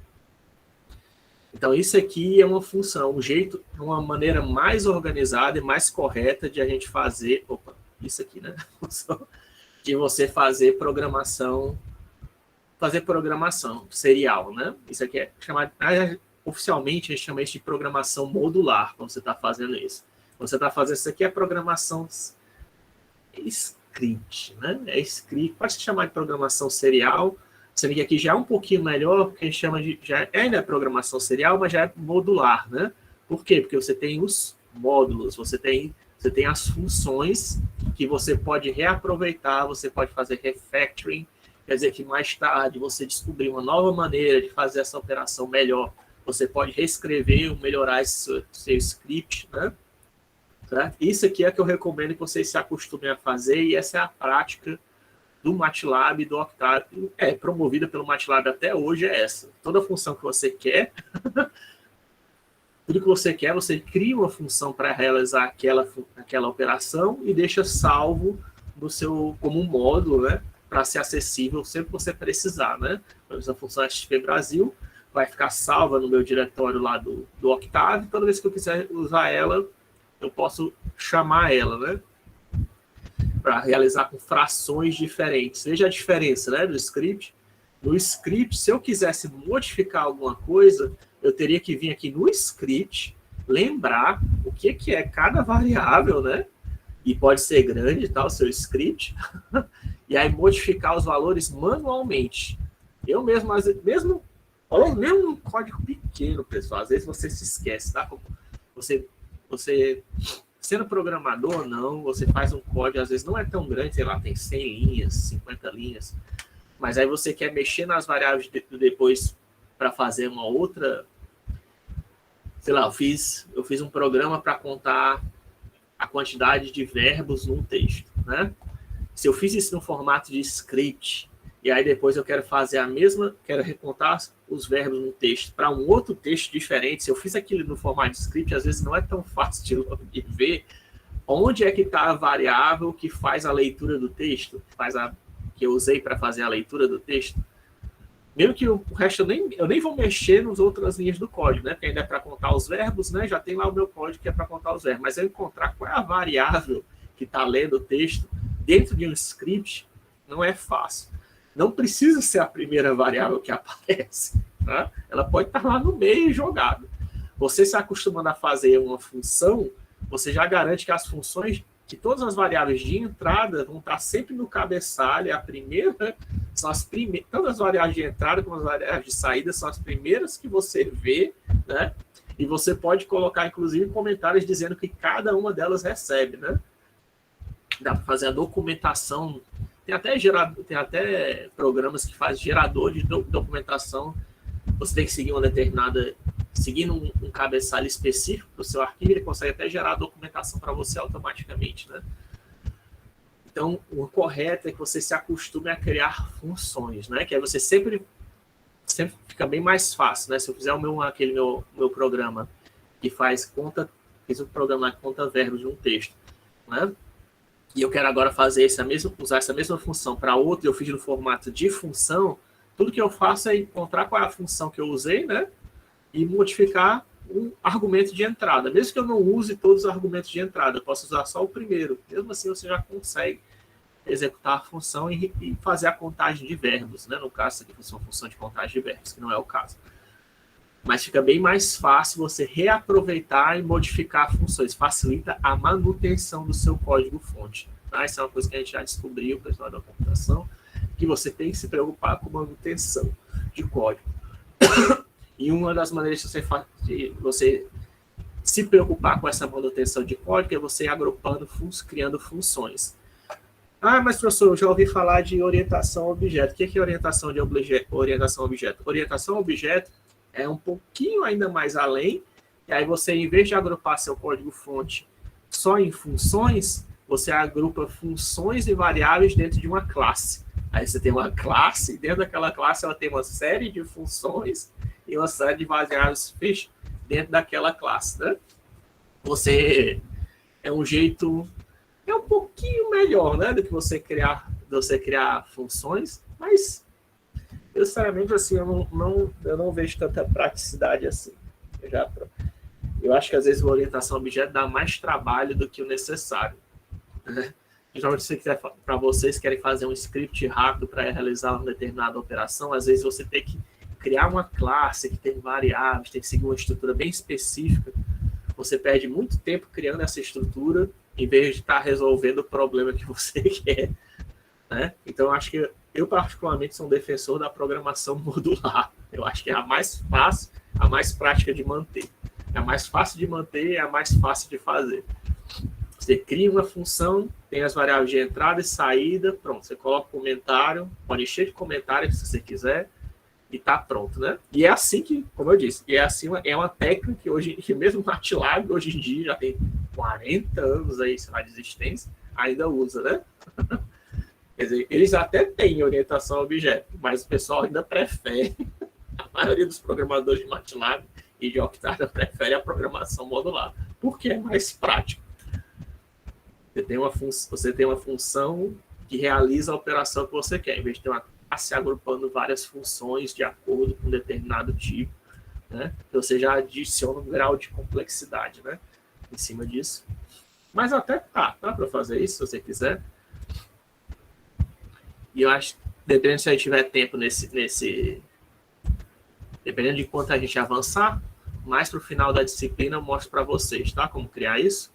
Então, isso aqui é uma função, uma maneira mais organizada e mais correta de a gente fazer... Opa, isso aqui, né? De você fazer programação serial, né? Isso aqui é chamado... Oficialmente, a gente chama isso de programação modular, quando você está fazendo isso. Quando você está fazendo isso aqui, é programação script, né? É script, pode se chamar de programação serial, sendo que aqui já é um pouquinho melhor, porque a gente chama de... ainda é programação serial, mas já é modular, né? Por quê? Porque você tem os módulos, você tem as funções que você pode reaproveitar, você pode fazer refactoring, quer dizer que mais tarde você descobrir uma nova maneira de fazer essa operação melhor, você pode reescrever ou melhorar esse seu script, né? Certo? Isso aqui é que eu recomendo que vocês se acostumem a fazer, e essa é a prática do MATLAB e do Octave, promovida pelo MATLAB até hoje, é essa. Toda função que você quer, tudo que você quer, você cria uma função para realizar aquela operação e deixa salvo no seu, como um módulo, né, para ser acessível sempre que você precisar, né? Por exemplo, a função XP Brasil vai ficar salva no meu diretório lá do Octave, toda vez que eu quiser usar ela, eu posso chamar ela, né? Para realizar com frações diferentes. Veja a diferença, né, do script. No script, se eu quisesse modificar alguma coisa, eu teria que vir aqui no script, lembrar o que é cada variável, né? E pode ser grande, tá, o seu script, e aí modificar os valores manualmente. Eu mesmo num código pequeno, pessoal, às vezes você se esquece, tá? Você sendo programador, não, você faz um código, às vezes não é tão grande, sei lá, tem 100 linhas, 50 linhas, mas aí você quer mexer nas variáveis depois para fazer uma outra, sei lá, eu fiz um programa para contar a quantidade de verbos num texto, né? Se eu fiz isso no formato de script, e aí depois eu quero fazer quero recontar os verbos no texto para um outro texto diferente, se eu fiz aquilo no formato de script, às vezes não é tão fácil de ver onde é que está a variável que faz a leitura do texto, que eu usei para fazer a leitura do texto. Mesmo que o resto eu nem vou mexer nas outras linhas do código, né? Porque ainda é para contar os verbos, né? Já tem lá o meu código que é para contar os verbos, mas eu encontrar qual é a variável que está lendo o texto dentro de um script não é fácil. Não precisa ser a primeira variável que aparece, tá? Ela pode estar lá no meio jogada. Você se acostumando a fazer uma função, você já garante que as funções, que todas as variáveis de entrada vão estar sempre no cabeçalho. A primeira são as primeiras, tanto as variáveis de entrada como as variáveis de saída são as primeiras que você vê, né? E você pode colocar, inclusive, comentários dizendo que cada uma delas recebe, né? Dá para fazer a documentação. Tem até programas que fazem gerador de documentação. Você tem que seguir seguindo um cabeçalho específico do seu arquivo, ele consegue até gerar a documentação para você automaticamente, né? Então, o correto é que você se acostume a criar funções, né? Que aí você sempre fica bem mais fácil, né? Se eu fizer aquele meu programa que faz fiz um programa que conta verbos de um texto. né? E eu quero agora usar essa mesma função para outra, eu fiz no formato de função, tudo que eu faço é encontrar qual é a função que eu usei, né? E modificar um argumento de entrada. Mesmo que eu não use todos os argumentos de entrada, eu posso usar só o primeiro. Mesmo assim, você já consegue executar a função e fazer a contagem de verbos, né? No caso, isso aqui fosse uma função de contagem de verbos, que não é o caso. Mas fica bem mais fácil você reaproveitar e modificar funções. Facilita a manutenção do seu código-fonte. Tá? Isso é uma coisa que a gente já descobriu, pessoal da computação, que você tem que se preocupar com manutenção de código. E uma das maneiras de você se preocupar com essa manutenção de código é você agrupando, criando funções. Ah, mas professor, eu já ouvi falar de orientação a objeto. O que é orientação a objeto? Orientação a objeto é um pouquinho ainda mais além, e aí você, em vez de agrupar seu código-fonte só em funções, você agrupa funções e variáveis dentro de uma classe. Aí você tem uma classe, e dentro daquela classe ela tem uma série de funções e uma série de variáveis dentro daquela classe, né? Você é um jeito, é um pouquinho melhor, né, do que você criar funções, mas eu, sinceramente, assim, eu não vejo tanta praticidade assim. Eu acho que, às vezes, a orientação a objeto dá mais trabalho do que o necessário. Né? Geralmente, se quiser, para vocês querem fazer um script rápido para realizar uma determinada operação, às vezes você tem que criar uma classe que tem variáveis, tem que seguir uma estrutura bem específica. Você perde muito tempo criando essa estrutura, em vez de estar resolvendo o problema que você quer. Né? Então, eu acho que eu, particularmente, sou um defensor da programação modular. Eu acho que é a mais fácil, a mais prática de manter. É a mais fácil de manter e é a mais fácil de fazer. Você cria uma função, tem as variáveis de entrada e saída, pronto. Você coloca comentário, pode encher de comentários se você quiser, e está pronto, né? E é assim que, como eu disse, é uma técnica que mesmo o MATLAB, hoje em dia, já tem 40 anos aí, sei lá, de existência, ainda usa, né? Quer dizer, eles até têm orientação a objeto, mas o pessoal ainda prefere, a maioria dos programadores de MATLAB e de Octave prefere a programação modular, porque é mais prático. Você tem uma função que realiza a operação que você quer, em vez de ter uma classe agrupando várias funções de acordo com um determinado tipo, né? Você já adiciona um grau de complexidade, né, em cima disso. Mas até dá para fazer isso, se você quiser. E eu acho, dependendo se a gente tiver tempo dependendo de quanto a gente avançar, mais para o final da disciplina eu mostro para vocês, tá? Como criar isso.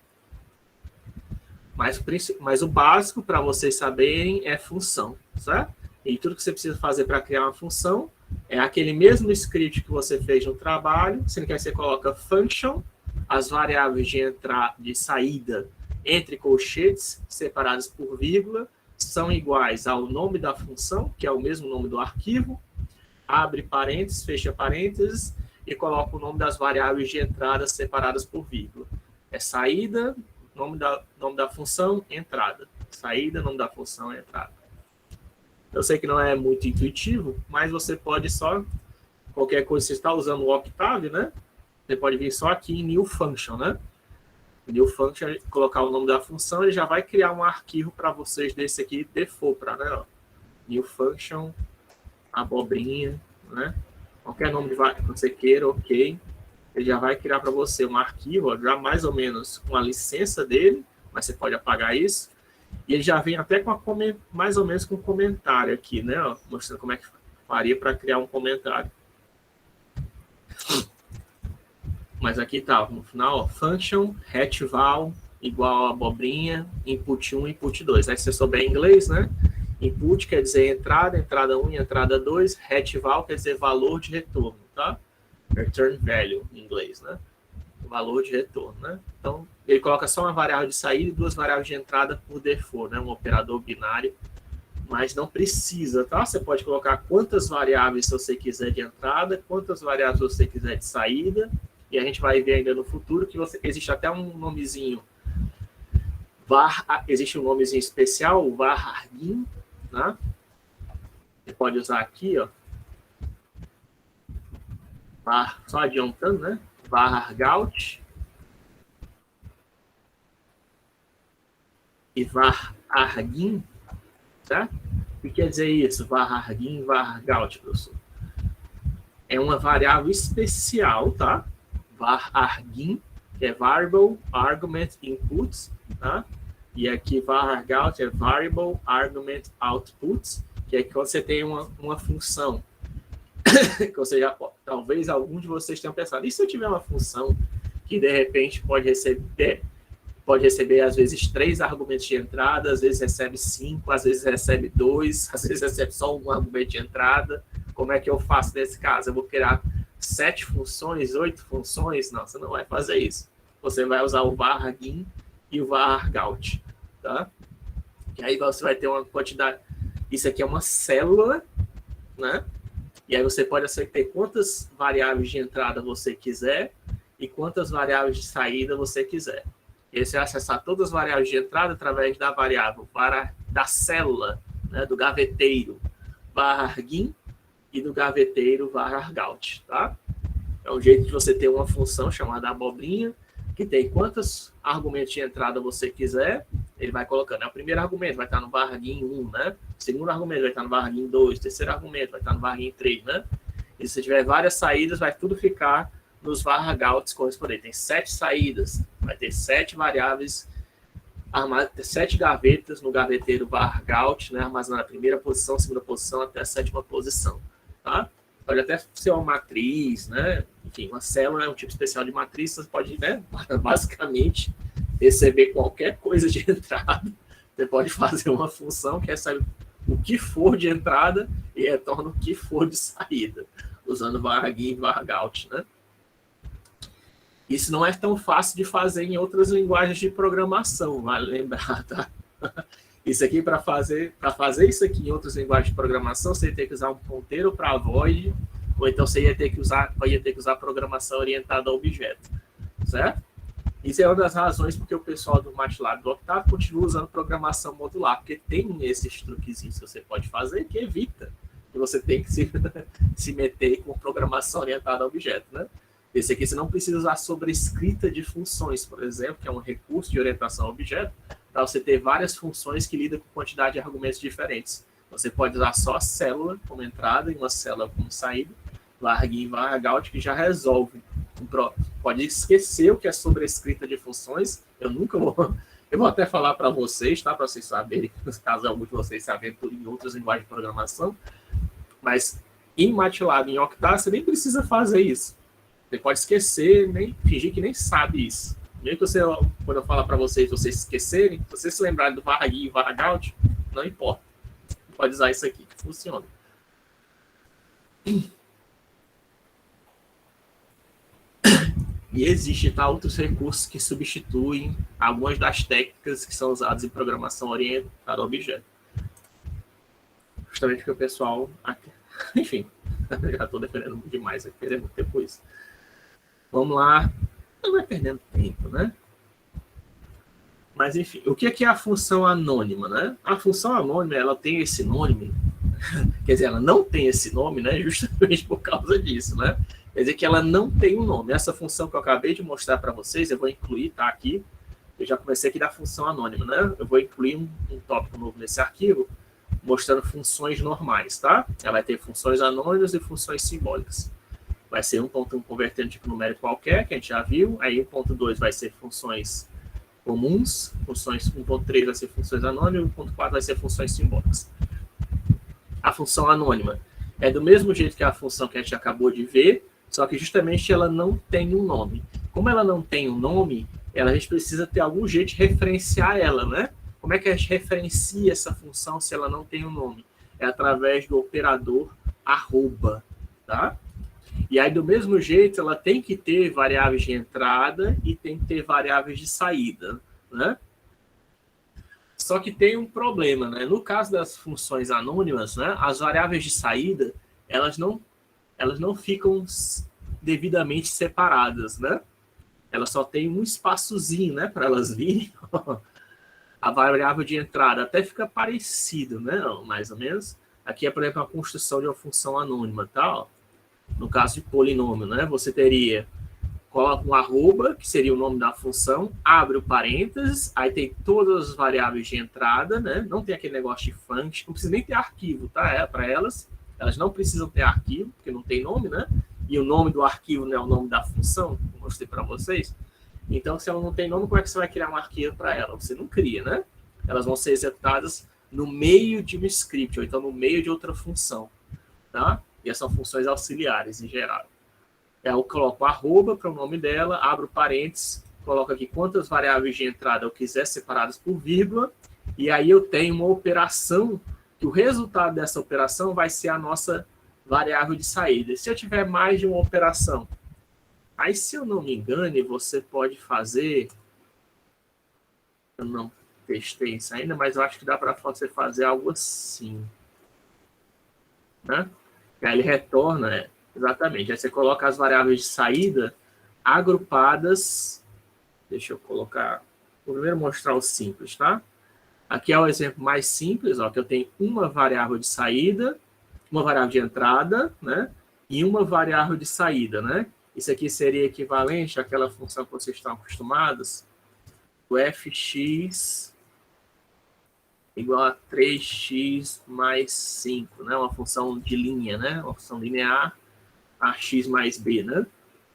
Mas o básico para vocês saberem é função, certo? E tudo que você precisa fazer para criar uma função é aquele mesmo script que você fez no trabalho, sendo que aí você coloca function, as variáveis de entrada, de saída entre colchetes separadas por vírgula, são iguais ao nome da função, que é o mesmo nome do arquivo, abre parênteses, fecha parênteses e coloca o nome das variáveis de entrada separadas por vírgula. É saída, nome da função, entrada. Saída, nome da função, entrada. Eu sei que não é muito intuitivo, mas você pode só, qualquer coisa, você está usando o Octave, né? Você pode vir só aqui em New Function, né? New Function, colocar o nome da função, ele já vai criar um arquivo para vocês desse aqui, default, né? New Function, abobrinha, né? Qualquer nome que você queira, ok. Ele já vai criar para você um arquivo, ó, já mais ou menos com a licença dele, mas você pode apagar isso. E ele já vem até com mais ou menos com um comentário aqui, né? Ó, mostrando como é que faria para criar um comentário. Mas aqui tá, no final, ó, function, hatval, igual a abobrinha, input 1, input 2. Aí se você souber inglês, né? Input quer dizer entrada 1 e entrada 2. Hatval quer dizer valor de retorno, tá? Return value, em inglês, né? Valor de retorno, né? Então, ele coloca só uma variável de saída e duas variáveis de entrada por default, né? Um operador binário, mas não precisa, tá? Você pode colocar quantas variáveis você quiser de entrada, quantas variáveis você quiser de saída, e a gente vai ver ainda no futuro que existe até um nomezinho, existe um nomezinho especial, o var_argin, né? Você pode usar aqui, ó, só adiantando, né? var_argout, e var argin, certo? O que quer dizer isso? Var argin, var gaut, professor? É uma variável especial, tá? Var argin, que é Variable Argument Inputs, tá? E aqui var argout é Variable Argument Outputs, que é quando você tem uma função que você já talvez algum de vocês tenham pensado, e se eu tiver uma função que de repente pode receber às vezes 3 argumentos de entrada, às vezes recebe 5, às vezes recebe 2, às vezes recebe só um argumento de entrada, como é que eu faço nesse caso? Eu vou criar 7 funções, 8 funções? Não, você não vai fazer isso. Você vai usar o var argin e o var argout, tá? E aí você vai ter uma quantidade, isso aqui é uma célula, né? E aí você pode ter quantas variáveis de entrada você quiser e quantas variáveis de saída você quiser. E aí você vai acessar todas as variáveis de entrada através da variável da célula, né, do gaveteiro var argin e do gaveteiro var argout, tá? É um jeito de você ter uma função chamada abobrinha, que tem quantos argumentos de entrada você quiser, ele vai colocando. O primeiro argumento vai estar no var argin 1, né? O segundo argumento vai estar no var argin 2, o terceiro argumento vai estar no var argin 3, né? E se tiver várias saídas, vai tudo ficar nos var argouts correspondentes. Tem 7 saídas, vai ter 7 variáveis, 7 gavetas no gaveteiro var argout, né? Armazenando a primeira posição, segunda posição até a 7ª posição, tá? Pode até ser uma matriz, né? Enfim, uma célula é um tipo especial de matriz, você pode, né, basicamente receber qualquer coisa de entrada. Você pode fazer uma função que recebe o que for de entrada e retorna o que for de saída, usando var argin e var argout, né? Isso não é tão fácil de fazer em outras linguagens de programação, vale lembrar, tá? Isso aqui, para fazer isso aqui em outras linguagens de programação, você ia ter que usar um ponteiro para void, ou então você ia ter que usar programação orientada a objeto, certo? Isso é uma das razões porque o pessoal do MATLAB do Octave continua usando programação modular, porque tem esses truquezinhos que você pode fazer que evita que você tenha que se meter com programação orientada a objeto, né? Esse aqui você não precisa usar sobrescrita de funções, por exemplo, que é um recurso de orientação a objeto, para você ter várias funções que lidam com quantidade de argumentos diferentes. Você pode usar só a célula como entrada e uma célula como saída, var argin e var argout, que já resolve. Pode esquecer o que é sobrescrita de funções. Eu vou até falar para vocês, tá? Para vocês saberem, caso algum de vocês se aventurem em outras linguagens de programação. Mas em MATLAB, em Octave, você nem precisa fazer isso. Você pode esquecer, nem fingir que nem sabe isso. Mesmo que quando eu falar para vocês esquecerem, se vocês se lembrarem do var argin e var argout, não importa. Pode usar isso aqui, que funciona. E existem outros recursos que substituem algumas das técnicas que são usadas em programação orientada a objeto. Justamente porque o pessoal... Enfim, já estou defendendo demais aqui, perdendo tempo com isso. Vamos lá. Não vai perdendo tempo, né? Mas, enfim, o que é a função anônima, né? A função anônima, ela tem esse nome, quer dizer, ela não tem esse nome, né? Justamente por causa disso, né? Quer dizer que ela não tem um nome. Essa função que eu acabei de mostrar para vocês, eu vou incluir, tá aqui. Eu já comecei aqui da função anônima, né? Eu vou incluir um tópico novo nesse arquivo, mostrando funções normais, tá? Ela vai ter funções anônimas e funções simbólicas. Vai ser 1.1 convertendo tipo numérico qualquer, que a gente já viu. Aí 1.2 vai ser funções comuns, funções 1.3 vai ser funções anônimas, 1.4 vai ser funções simbólicas. A função anônima é do mesmo jeito que a função que a gente acabou de ver, só que justamente ela não tem um nome. Como ela não tem um nome, a gente precisa ter algum jeito de referenciar ela, né? Como é que a gente referencia essa função se ela não tem um nome? É através do operador arroba, tá? E aí, do mesmo jeito, ela tem que ter variáveis de entrada e tem que ter variáveis de saída, né? Só que tem um problema, né? No caso das funções anônimas, né, as variáveis de saída, elas não ficam devidamente separadas, né? Elas só tem um espaçozinho, né, para elas virem. A variável de entrada até fica parecido, né, mais ou menos. Aqui é, por exemplo, a construção de uma função anônima, tá? No caso de polinômio, né, você teria coloca um arroba, que seria o nome da função, abre o parênteses, aí tem todas as variáveis de entrada, né? Não tem aquele negócio de function, não precisa nem ter arquivo, tá? Para elas não precisam ter arquivo, porque não tem nome, né? E o nome do arquivo não é o nome da função, que eu mostrei para vocês. Então, se ela não tem nome, como é que você vai criar um arquivo para ela? Você não cria, né? Elas vão ser executadas no meio de um script, ou então no meio de outra função, tá? E essas são funções auxiliares, em geral. Eu coloco arroba para o nome dela, abro parênteses, coloco aqui quantas variáveis de entrada eu quiser separadas por vírgula, e aí eu tenho uma operação, que o resultado dessa operação vai ser a nossa variável de saída. Se eu tiver mais de uma operação, aí se eu não me engane, você pode fazer... Eu não testei isso ainda, mas eu acho que dá para você fazer algo assim, né? E aí ele retorna... Exatamente. Aí você coloca as variáveis de saída agrupadas. Deixa eu colocar... Vou primeiro mostrar o simples, tá? Aqui é o exemplo mais simples, ó, que eu tenho uma variável de saída, uma variável de entrada, né? E uma variável de saída, né? Isso aqui seria equivalente àquela função que vocês estão acostumados, o fx igual a 3x mais 5, né? Uma função de linha, né? Uma função linear a x mais b, né?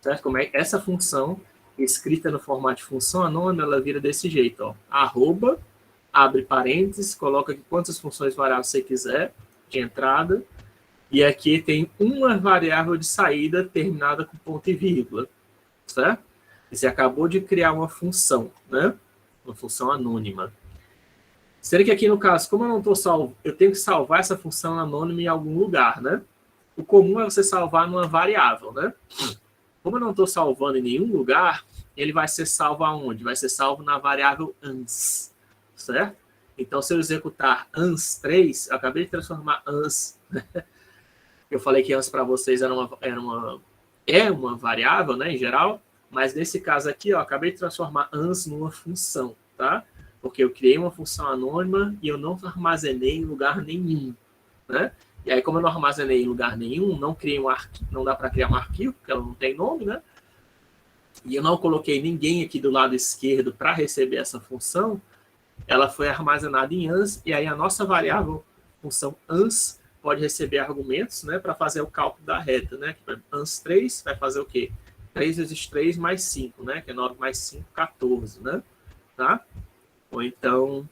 Certo? Como é que essa função, escrita no formato de função anônima, ela vira desse jeito, ó. Arroba, abre parênteses, coloca aqui quantas funções variáveis você quiser, de entrada, e aqui tem uma variável de saída terminada com ponto e vírgula, certo? E você acabou de criar uma função, né? Uma função anônima. Sendo que aqui no caso, como eu não estou salvo, eu tenho que salvar essa função anônima em algum lugar, né? O comum é você salvar numa variável, né? Como eu não estou salvando em nenhum lugar, ele vai ser salvo aonde? Vai ser salvo na variável ans, certo? Então, se eu executar ans3, eu acabei de transformar ans. Eu falei que ans para vocês é uma variável, né, em geral, mas nesse caso aqui, ó, eu acabei de transformar ans numa função, tá? Porque eu criei uma função anônima e eu não armazenei em lugar nenhum, né? E aí, como eu não armazenei em lugar nenhum, não dá para criar um arquivo, porque ela não tem nome, né? E eu não coloquei ninguém aqui do lado esquerdo para receber essa função, ela foi armazenada em ans, e aí a nossa variável, função ans, pode receber argumentos, né, para fazer o cálculo da reta, né? Ans3 vai fazer o quê? 3 vezes 3 mais 5, né? Que é 9 mais 5, 14, né? Tá? Ou então,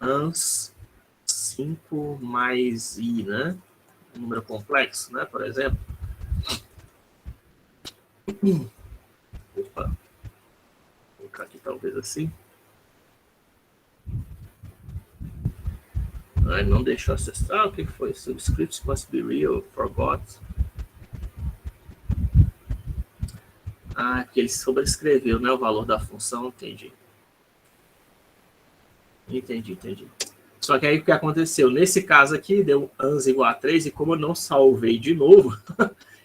ans 5 mais i, né? Um número complexo, né? Por exemplo. Opa. Vou colocar aqui talvez assim. Ele não deixou acessar. O que foi? Subscripts must be real. Forgot. Ah, porque ele sobrescreveu, né? O valor da função. Entendi. Entendi. Só que aí o que aconteceu? Nesse caso aqui, deu ans igual a 3, e como eu não salvei de novo,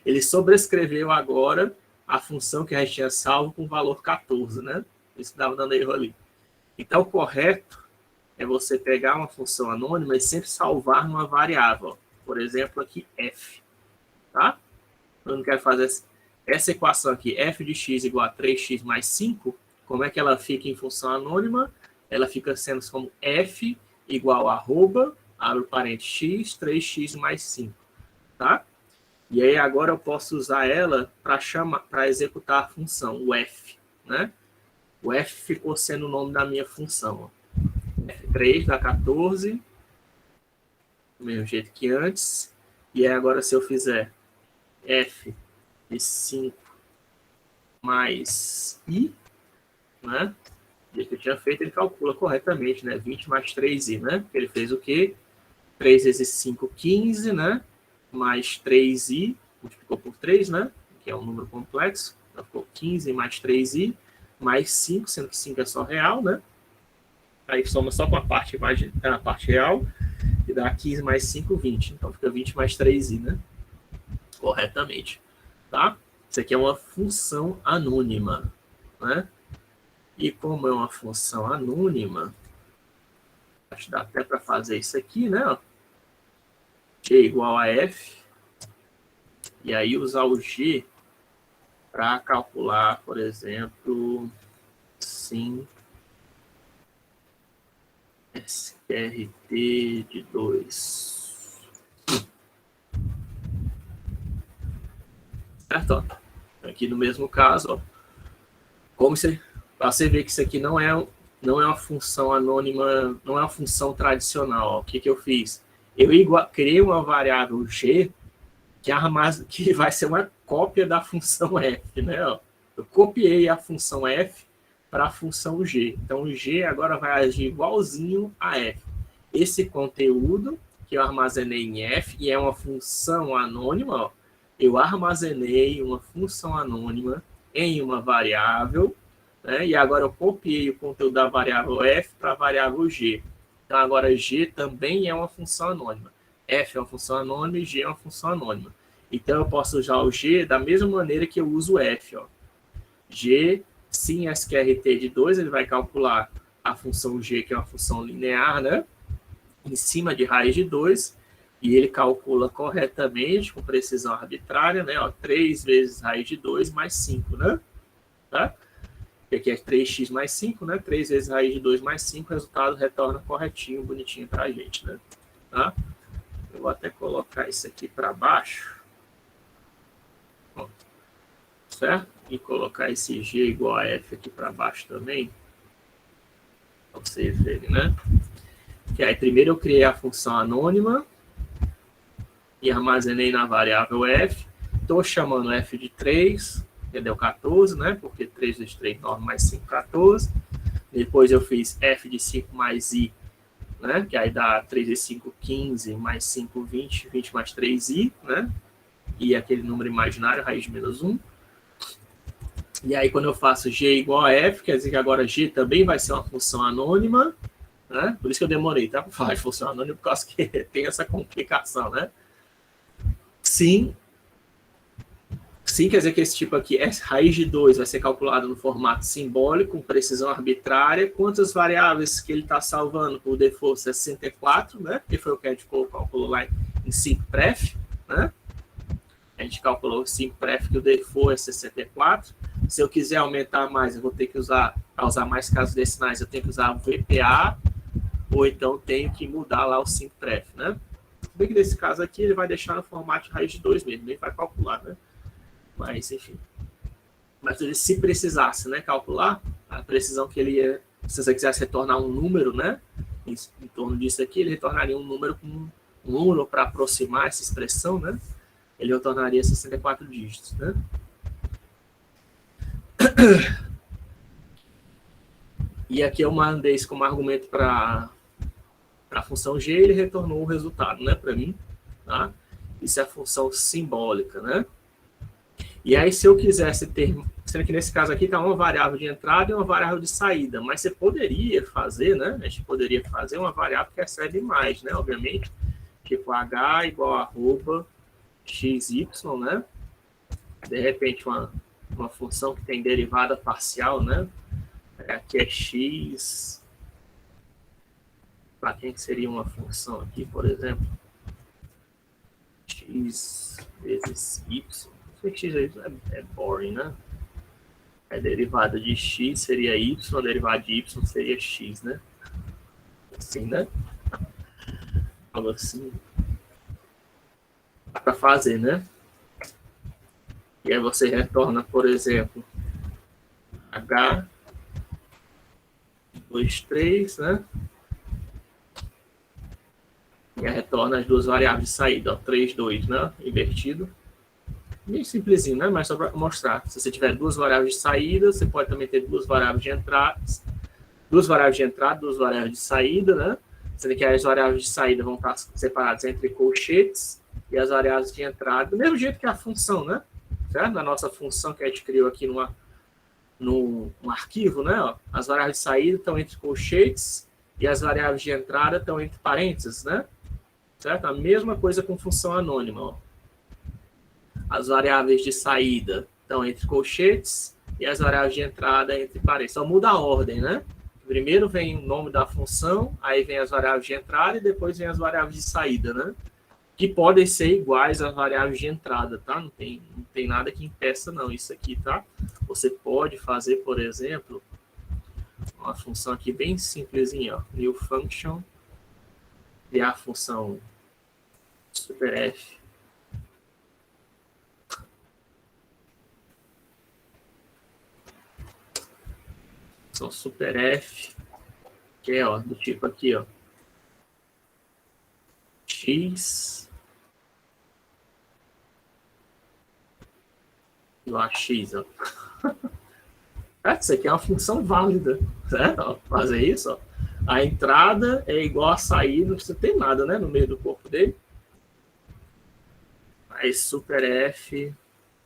ele sobrescreveu agora a função que a gente tinha salvo com o valor 14, né? Isso estava dando erro ali. Então, o correto é você pegar uma função anônima e sempre salvar numa variável. Por exemplo, aqui, f. Tá? Eu não quero fazer essa equação aqui, f de x igual a 3x mais 5, como é que ela fica em função anônima? Ela fica sendo como f igual a arroba, abre o parênteses x, 3x mais 5. Tá? E aí agora eu posso usar ela para executar a função, o f. Né? O f ficou sendo o nome da minha função. F3 dá 14, do mesmo jeito que antes. E aí agora se eu fizer f de 5 mais i, né? O que eu tinha feito, ele calcula corretamente, né? 20 mais 3i, né? Ele fez o quê? 3 vezes 5, 15, né? Mais 3i, multiplicou por 3, né? Que é um número complexo. Então ficou 15 mais 3i, mais 5, sendo que 5 é só real, né? Aí soma só com a parte real, e dá 15 mais 5, 20. Então fica 20 mais 3i, né? Corretamente. Tá? Isso aqui é uma função anônima, né? E como é uma função anônima, acho que dá até para fazer isso aqui, né? G igual a F. E aí usar o G para calcular, por exemplo, sim SQRT de 2. Certo? Aqui no mesmo caso, ó, como para você ver que isso aqui não é uma função anônima, não é uma função tradicional. Ó. O que eu fiz? Eu criei uma variável g que vai ser uma cópia da função f, né? Ó. Eu copiei a função f para a função g. Então, o g agora vai agir igualzinho a f. Esse conteúdo que eu armazenei em f, e é uma função anônima, ó, eu armazenei uma função anônima em uma variável, né? E agora eu copiei o conteúdo da variável f para a variável g. Então, agora g também é uma função anônima. F é uma função anônima e g é uma função anônima. Então, eu posso usar o g da mesma maneira que eu uso o f. Ó. G, sim, SQRT de 2, ele vai calcular a função g, que é uma função linear, né? Em cima de raiz de 2, e ele calcula corretamente, com precisão arbitrária, né? Ó, 3 vezes raiz de 2 mais 5, né? Tá? Aqui é 3x mais 5, né? 3 vezes raiz de 2 mais 5, o resultado retorna corretinho, bonitinho para a gente, né? Tá? Eu vou até colocar isso aqui para baixo. Ó, certo? E colocar esse g igual a f aqui para baixo também. Para vocês verem, né? Que aí primeiro eu criei a função anônima e armazenei na variável f. Estou chamando f de 3, que deu 14, né? Porque 3 vezes 3, 9 mais 5, 14. Depois eu fiz f de 5 mais i, né? Que aí dá 3 vezes 5, 15, mais 5, 20, 20 mais 3i, né? E aquele número imaginário, raiz de menos 1. E aí quando eu faço g igual a f, quer dizer que agora g também vai ser uma função anônima, né? Por isso que eu demorei, tá? Para falar de função anônima, por causa que tem essa complicação, né? Sim, quer dizer que esse tipo aqui, raiz de 2, vai ser calculado no formato simbólico, com precisão arbitrária. Quantas variáveis que ele está salvando por default? 64, né? Que foi o que a gente calculou lá em 5pref, né? A gente calculou 5pref que o default é 64. Se eu quiser aumentar mais, eu vou ter que usar, para usar mais casos decinais, eu tenho que usar o VPA, ou então tenho que mudar lá o 5pref, né? Bem que nesse caso aqui ele vai deixar no formato de raiz de 2 mesmo, nem vai calcular, né? Mas, enfim. Mas se precisasse, né, calcular, a precisão que ele ia, se você quisesse retornar um número, né, em torno disso aqui, ele retornaria um número com um número para aproximar essa expressão, né? Ele retornaria 64 dígitos, né? E aqui eu mandei isso como argumento para a função g, ele retornou o resultado, né, para mim, tá? Isso é a função simbólica, né? E aí, se eu quisesse ter, sendo que nesse caso aqui está uma variável de entrada e uma variável de saída, mas você poderia fazer, né? A gente poderia fazer uma variável que recebe mais, né? Obviamente, tipo h igual a arroba xy, né? De repente, uma função que tem derivada parcial, né? Aqui é x. Para quem seria uma função aqui, por exemplo? X vezes y. X é boring, né? A derivada de x seria y, a derivada de y seria x, né? Assim, né? Algo assim. Dá para fazer, né? E aí você retorna, por exemplo, h 2, 3, né? E aí retorna as duas variáveis de saída, ó, 3, 2, né? Invertido. Bem simplesinho, né? Mas só para mostrar. Se você tiver duas variáveis de saída, você pode também ter duas variáveis de entrada, duas variáveis de saída, né? Sendo que as variáveis de saída vão estar separadas entre colchetes e as variáveis de entrada, do mesmo jeito que a função, né? Certo? Na nossa função que a gente criou aqui num arquivo, né? Ó, as variáveis de saída estão entre colchetes e as variáveis de entrada estão entre parênteses, né? Certo? A mesma coisa com função anônima, ó. As variáveis de saída estão entre colchetes e as variáveis de entrada entre parênteses. Só muda a ordem, né? Primeiro vem o nome da função, aí vem as variáveis de entrada e depois vem as variáveis de saída, né? que podem ser iguais a variáveis de entrada, tá? Não tem nada que impeça, não, isso aqui, tá? Você pode fazer, por exemplo, uma função aqui bem simplesinha, ó, new function, criar a função superf, função superf, que é, ó, do tipo aqui, ó, x igual a x, ó. Isso aqui é uma função válida, certo? Ó, fazer isso, ó. A entrada é igual a saída, não precisa ter nada, né, no meio do corpo dele. Aí superf, sei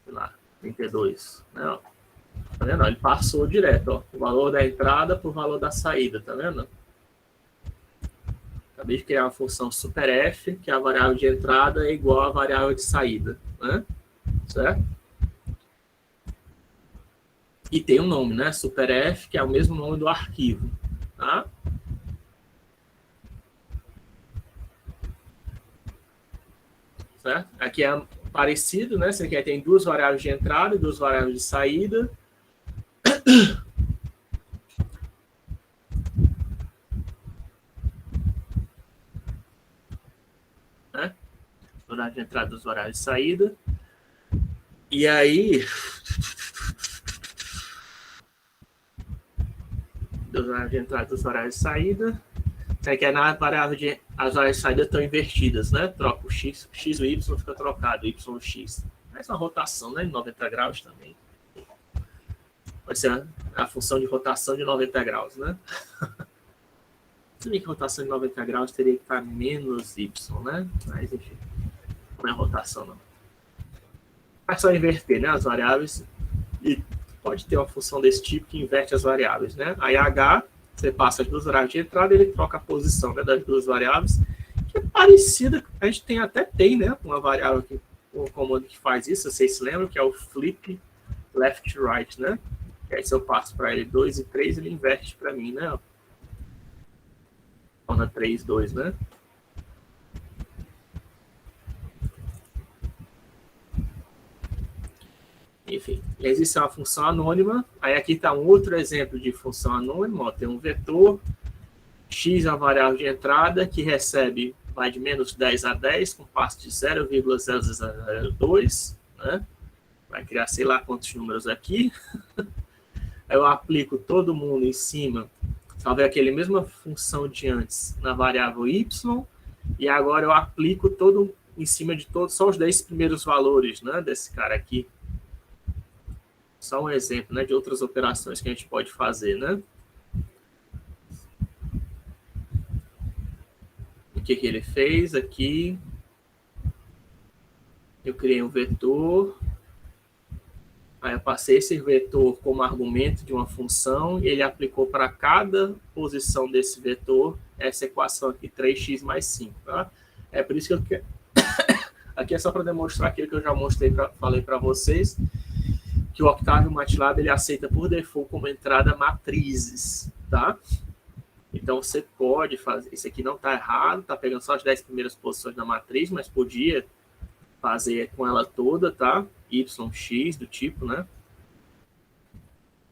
lá, 32, né, ó. Tá vendo? Ele passou direto, ó, o valor da entrada para o valor da saída, tá vendo? Acabei de criar uma função superf, que é a variável de entrada é igual à variável de saída, né? Certo? E tem um nome, né? Superf, que é o mesmo nome do arquivo, tá? Certo? Aqui é parecido, né? Você quer tem duas variáveis de entrada e duas variáveis de saída. Né? Variável de entrada, duas variáveis de saída. E aí, duas variáveis de entrada, duas variáveis de saída. Você quer na variável de as variáveis de saída estão invertidas, né? Troca o x e o y fica trocado, y e o x. Mas uma rotação, né? Em 90 graus também. Pode ser a função de rotação de 90 graus, né? Se bem que rotação de 90 graus teria que estar menos y, né? Mas, enfim, não é rotação, não. É só inverter, né, as variáveis. E pode ter uma função desse tipo que inverte as variáveis, né? Aí h, você passa as duas variáveis de entrada e ele troca a posição, né, das duas variáveis, que é parecida, a gente tem, né, uma variável, um comando que faz isso, vocês se lembram, que é o flip left right, né? E aí se eu passo para ele 2 e 3, ele inverte para mim, né? Torna 3, 2, né? Enfim, existe uma função anônima. Aí aqui está um outro exemplo de função anônima. Ó, tem um vetor, x é uma variável de entrada que recebe, vai de menos 10 a 10, com passo de 0,0002, né? Vai criar sei lá quantos números aqui. Aí eu aplico todo mundo em cima, salvei aquela mesma função de antes na variável y, e agora eu aplico todo em cima de todos, só os 10 primeiros valores, né, desse cara aqui. Só um exemplo, né, de outras operações que a gente pode fazer, né? O que ele fez aqui? Eu criei um vetor. Aí eu passei esse vetor como argumento de uma função e ele aplicou para cada posição desse vetor essa equação aqui, 3x mais 5. Tá? É por isso que eu quero... Aqui é só para demonstrar aquilo que eu já falei para vocês, que o Octavio MATLAB ele aceita por default como entrada matrizes, tá? Então você pode fazer, isso aqui não está errado, está pegando só as 10 primeiras posições da matriz, mas podia fazer com ela toda, tá? YX do tipo, né?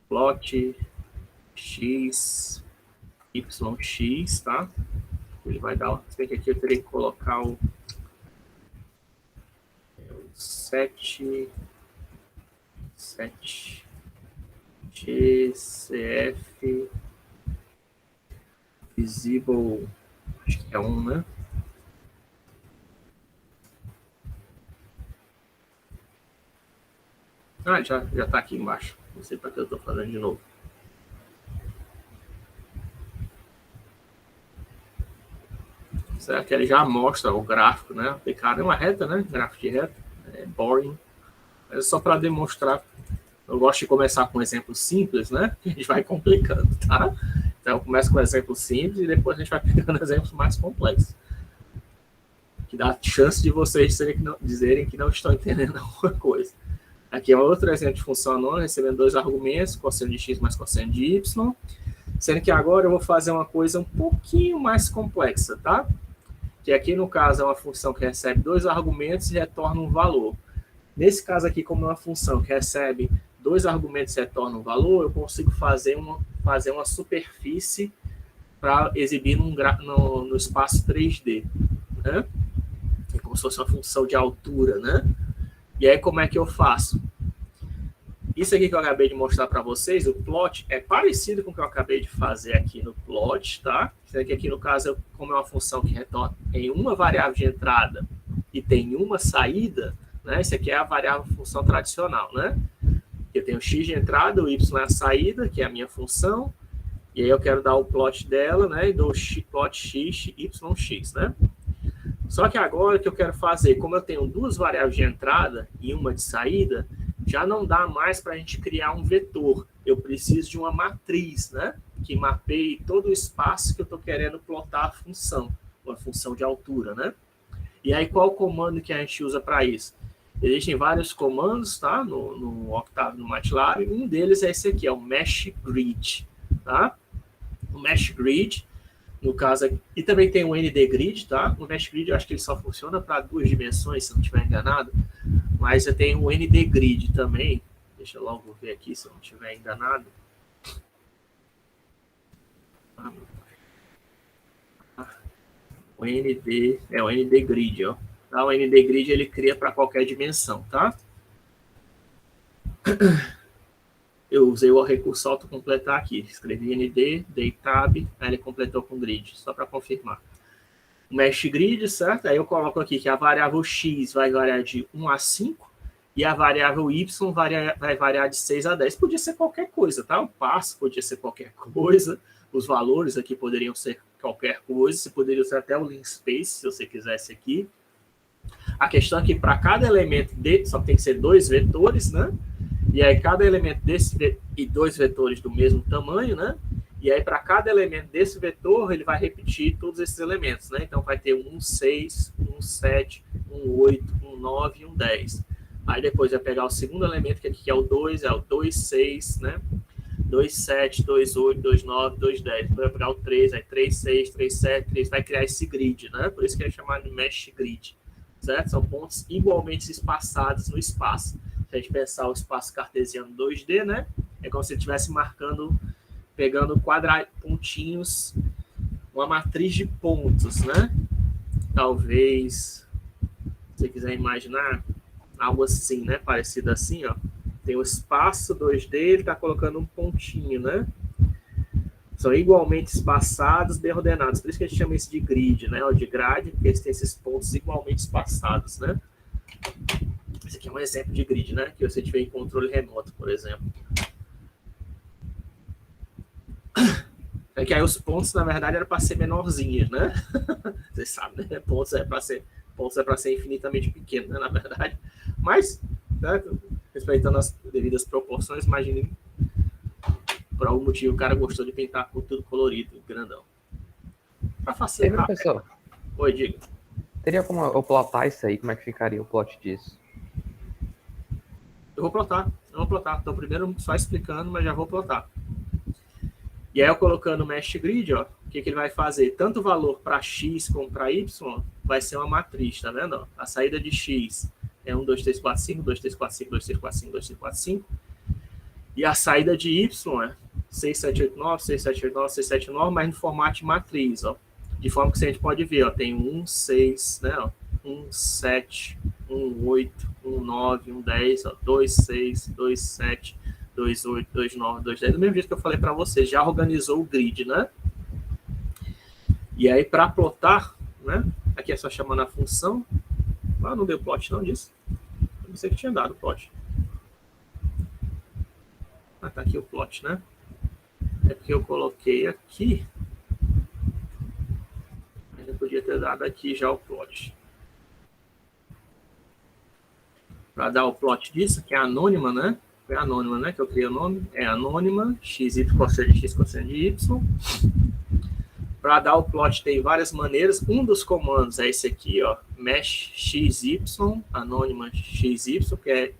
Plot x, YX, tá? Ele vai dar, se bem que aqui eu teria que colocar o 7 GCF visible, acho que é 1, né? Ah, já está aqui embaixo. Não sei para que eu estou fazendo de novo. Certo? Ele já mostra o gráfico, né? Aplicado é uma reta, né? Gráfico de reta. É boring. É só para demonstrar. Eu gosto de começar com um exemplo simples, né? A gente vai complicando, tá? Então eu começo com um exemplo simples e depois a gente vai pegando exemplos mais complexos. Que dá a chance de vocês dizerem que não estão entendendo alguma coisa. Aqui é outro exemplo de função anônima, recebendo dois argumentos, cosseno de x mais cosseno de y. Sendo que agora eu vou fazer uma coisa um pouquinho mais complexa, tá? que aqui no caso é uma função que recebe 2 argumentos e retorna um valor. Nesse caso aqui, como é uma função que recebe 2 argumentos e retorna um valor, eu consigo fazer uma superfície para exibir no espaço 3D, né? É como se fosse uma função de altura, né? E aí, como é que eu faço? Isso aqui que eu acabei de mostrar para vocês, o plot, é parecido com o que eu acabei de fazer aqui no plot, tá? Isso aqui, no caso, como é uma função que retorna em uma variável de entrada e tem uma saída, né? Isso aqui é a variável função tradicional, né? Eu tenho x de entrada, o y é a saída, que é a minha função, e aí eu quero dar o plot dela, né? E dou plot x, yx, né? Só que agora o que eu quero fazer, como eu tenho 2 variáveis de entrada e uma de saída, já não dá mais para a gente criar um vetor. Eu preciso de uma matriz, né? Que mapeie todo o espaço que eu estou querendo plotar a função, uma função de altura, né? E aí, qual o comando que a gente usa para isso? Existem vários comandos, tá? No Octave, no MATLAB. Um deles é esse aqui, é o Mesh Grid, tá? O Mesh Grid, no caso aqui, e também tem o ND Grid, tá? O Mesh Grid eu acho que ele só funciona para 2 dimensões, se não estiver enganado. Mas eu tenho o ND Grid também. Deixa eu logo ver aqui se eu não estiver enganado. O ND Grid, ó. Tá? O ND Grid ele cria para qualquer dimensão, tá? Eu usei o recurso autocompletar aqui. Escrevi ND, dei tab, aí ele completou com grid, só para confirmar. O Mesh Grid, certo? Aí eu coloco aqui que a variável x vai variar de 1 a 5 e a variável y vai variar de 6 a 10. Podia ser qualquer coisa, tá? O passo podia ser qualquer coisa. Os valores aqui poderiam ser qualquer coisa. Você poderia usar até o linspace, se você quisesse aqui. A questão é que para cada elemento só tem que ser 2 vetores, né? E aí cada elemento desse e 2 vetores do mesmo tamanho, né? E aí para cada elemento desse vetor, ele vai repetir todos esses elementos, né? Então vai ter um 6, um 7, um 8, um 9 e um 10. Aí depois vai pegar o segundo elemento, que aqui é o 2, é o 2, 6, né? 2, 7, 2, 8, 2, 9, 2, 10. Depois vai pegar o 3, aí 3, 6, 3, 7, 3, vai criar esse grid, né? Por isso que é chamado de Mesh Grid, certo? São pontos igualmente espaçados no espaço. Se a gente pensar o espaço cartesiano 2D, né? É como se ele estivesse marcando, pegando pontinhos, uma matriz de pontos, né? Talvez, se você quiser imaginar, algo assim, né? Parecido assim, ó. Tem o espaço 2D, ele está colocando um pontinho, né? São igualmente espaçados, bem ordenados. Por isso que a gente chama isso de grid, né? Ou de grade, porque eles têm esses pontos igualmente espaçados, né? Esse aqui é um exemplo de grid, né? Que você tiver em controle remoto, por exemplo. É que aí os pontos, na verdade, eram para ser menorzinhos, né? Vocês sabem, né? Pontos é para ser infinitamente pequeno, né? Na verdade. Mas, né? Respeitando as devidas proporções, imagine por algum motivo o cara gostou de pintar com tudo colorido, grandão. Para facilitar. Professor, Oi, diga. teria como eu plotar isso aí? Como é que ficaria o plot disso? Eu vou plotar. Estou primeiro só explicando, mas já vou plotar. E aí, eu colocando o Mesh Grid, ó, o que ele vai fazer? Tanto o valor para x como para y vai ser uma matriz, tá vendo? Ó? A saída de x é 1, 2, 3, 4, 5, 2, 3, 4, 5, 2, 3, 4, 5, 2, 3, 4, 5. E a saída de y é 6, 7, 8, 9, 6, 7, 8, 9, 6, 7, 9, mas no formato de matriz, ó. De forma que a gente pode ver, ó, tem 1, 6, né, ó, 1, 7, 1, 8, 1, 9, 1, 10, ó, 2, 6, 2, 7, 2, 8, 2, 9, 2, 10. Do mesmo jeito que eu falei para vocês, já organizou o grid, né? E aí, para plotar, né, aqui é só chamando a função. Ah, não deu plot não disso? Eu pensei que tinha dado plot. Ah, tá aqui o plot, né? É porque eu coloquei aqui. Mas eu podia ter dado aqui já o plot. Para dar o plot disso, que é anônima, né? Foi anônima, né? Que eu criei o nome. É anônima, xy cosseno de x cosseno de y. Para dar o plot tem várias maneiras. Um dos comandos é esse aqui, ó. Mesh xy, anônima xy, que é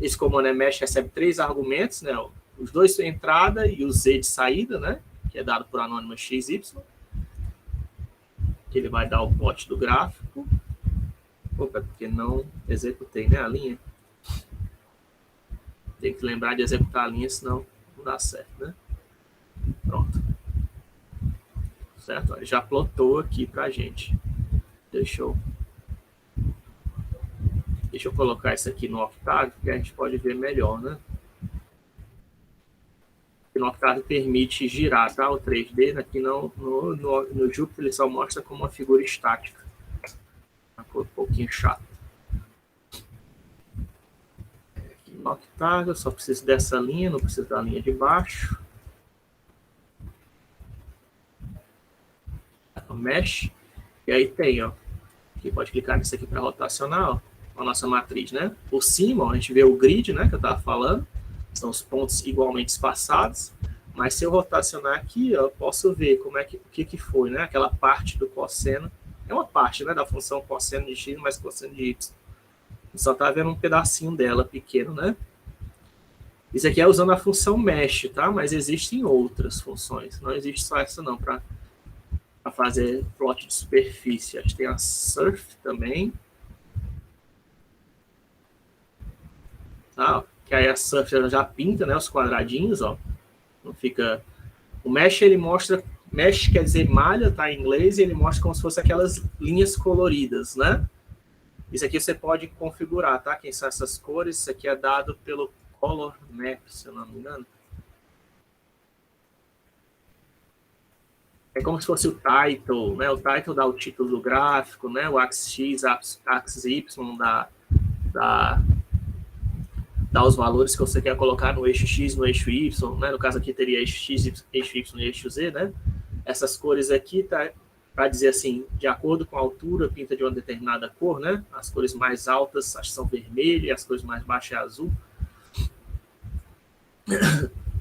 esse comando é mesh, recebe 3 argumentos, né? Os 2 de entrada e o z de saída, né? Que é dado por anônima xy. Que que ele vai dar o plot do gráfico. Opa, porque não executei, né, a linha. Tem que lembrar de executar a linha, senão não dá certo, né? Pronto. Certo? Ele já plotou aqui pra gente. Deixa eu colocar isso aqui no Octave, que a gente pode ver melhor, né? No Octave permite girar, tá? O 3D, aqui não, no Jupyter ele só mostra como uma figura estática. Uma cor um pouquinho chata. Aqui no Octave eu só preciso dessa linha, não preciso da linha de baixo. O Mesh. E aí tem, ó. Aqui pode clicar nisso aqui para rotacionar, ó, a nossa matriz, né? Por cima, ó, a gente vê o grid, né, que eu estava falando. São os pontos igualmente espaçados. Mas se eu rotacionar aqui, ó, eu posso ver como é que, o que foi, né? Aquela parte do cosseno. É uma parte, né, da função cosseno de x mais cosseno de y. Só está vendo um pedacinho dela pequeno, né? Isso aqui é usando a função mesh, tá? Mas existem outras funções. Não existe só essa não, para fazer plot de superfície. A gente tem a surf também. Tá? Que aí a surf já pinta, né, os quadradinhos, ó. Não fica... O mesh, ele mostra... Mesh quer dizer malha, tá, em inglês, e ele mostra como se fosse aquelas linhas coloridas, né? Isso aqui você pode configurar, tá? Quem são essas cores? Isso aqui é dado pelo Color Map, se eu não me engano. É como se fosse o title, né? O title dá o título do gráfico, né? O axis X, axis Y dá os valores que você quer colocar no eixo X, no eixo Y, né? No caso aqui teria eixo X, eixo Y e eixo Z, né? Essas cores aqui tá para dizer assim, de acordo com a altura, pinta de uma determinada cor, né? As cores mais altas acho que são vermelho e as cores mais baixas é azul.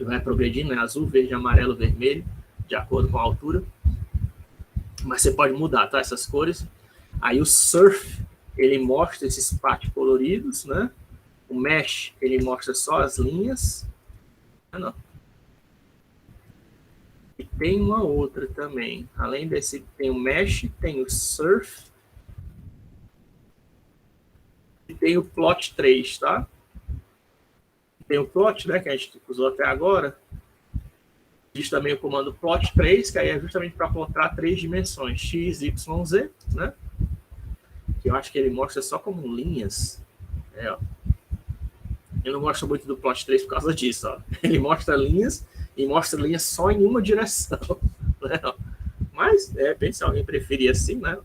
E vai progredindo, né? Azul, verde, amarelo, vermelho, de acordo com a altura. Mas você pode mudar, tá? Essas cores. Aí o surf, ele mostra esses patos coloridos, né? O mesh, ele mostra só as linhas. Não. E tem uma outra também. Além desse, tem o mesh, tem o surf. E tem o plot 3, tá? Tem o plot, né, que a gente usou até agora. Existe também o comando plot 3, que aí é justamente para plotar 3 dimensões, x, y, z, né? Que eu acho que ele mostra só como linhas. É, ó. Eu não gosto muito do plot 3 por causa disso, ó. Ele mostra linhas e mostra linhas só em uma direção, né? Mas, de repente, se alguém preferir assim, né?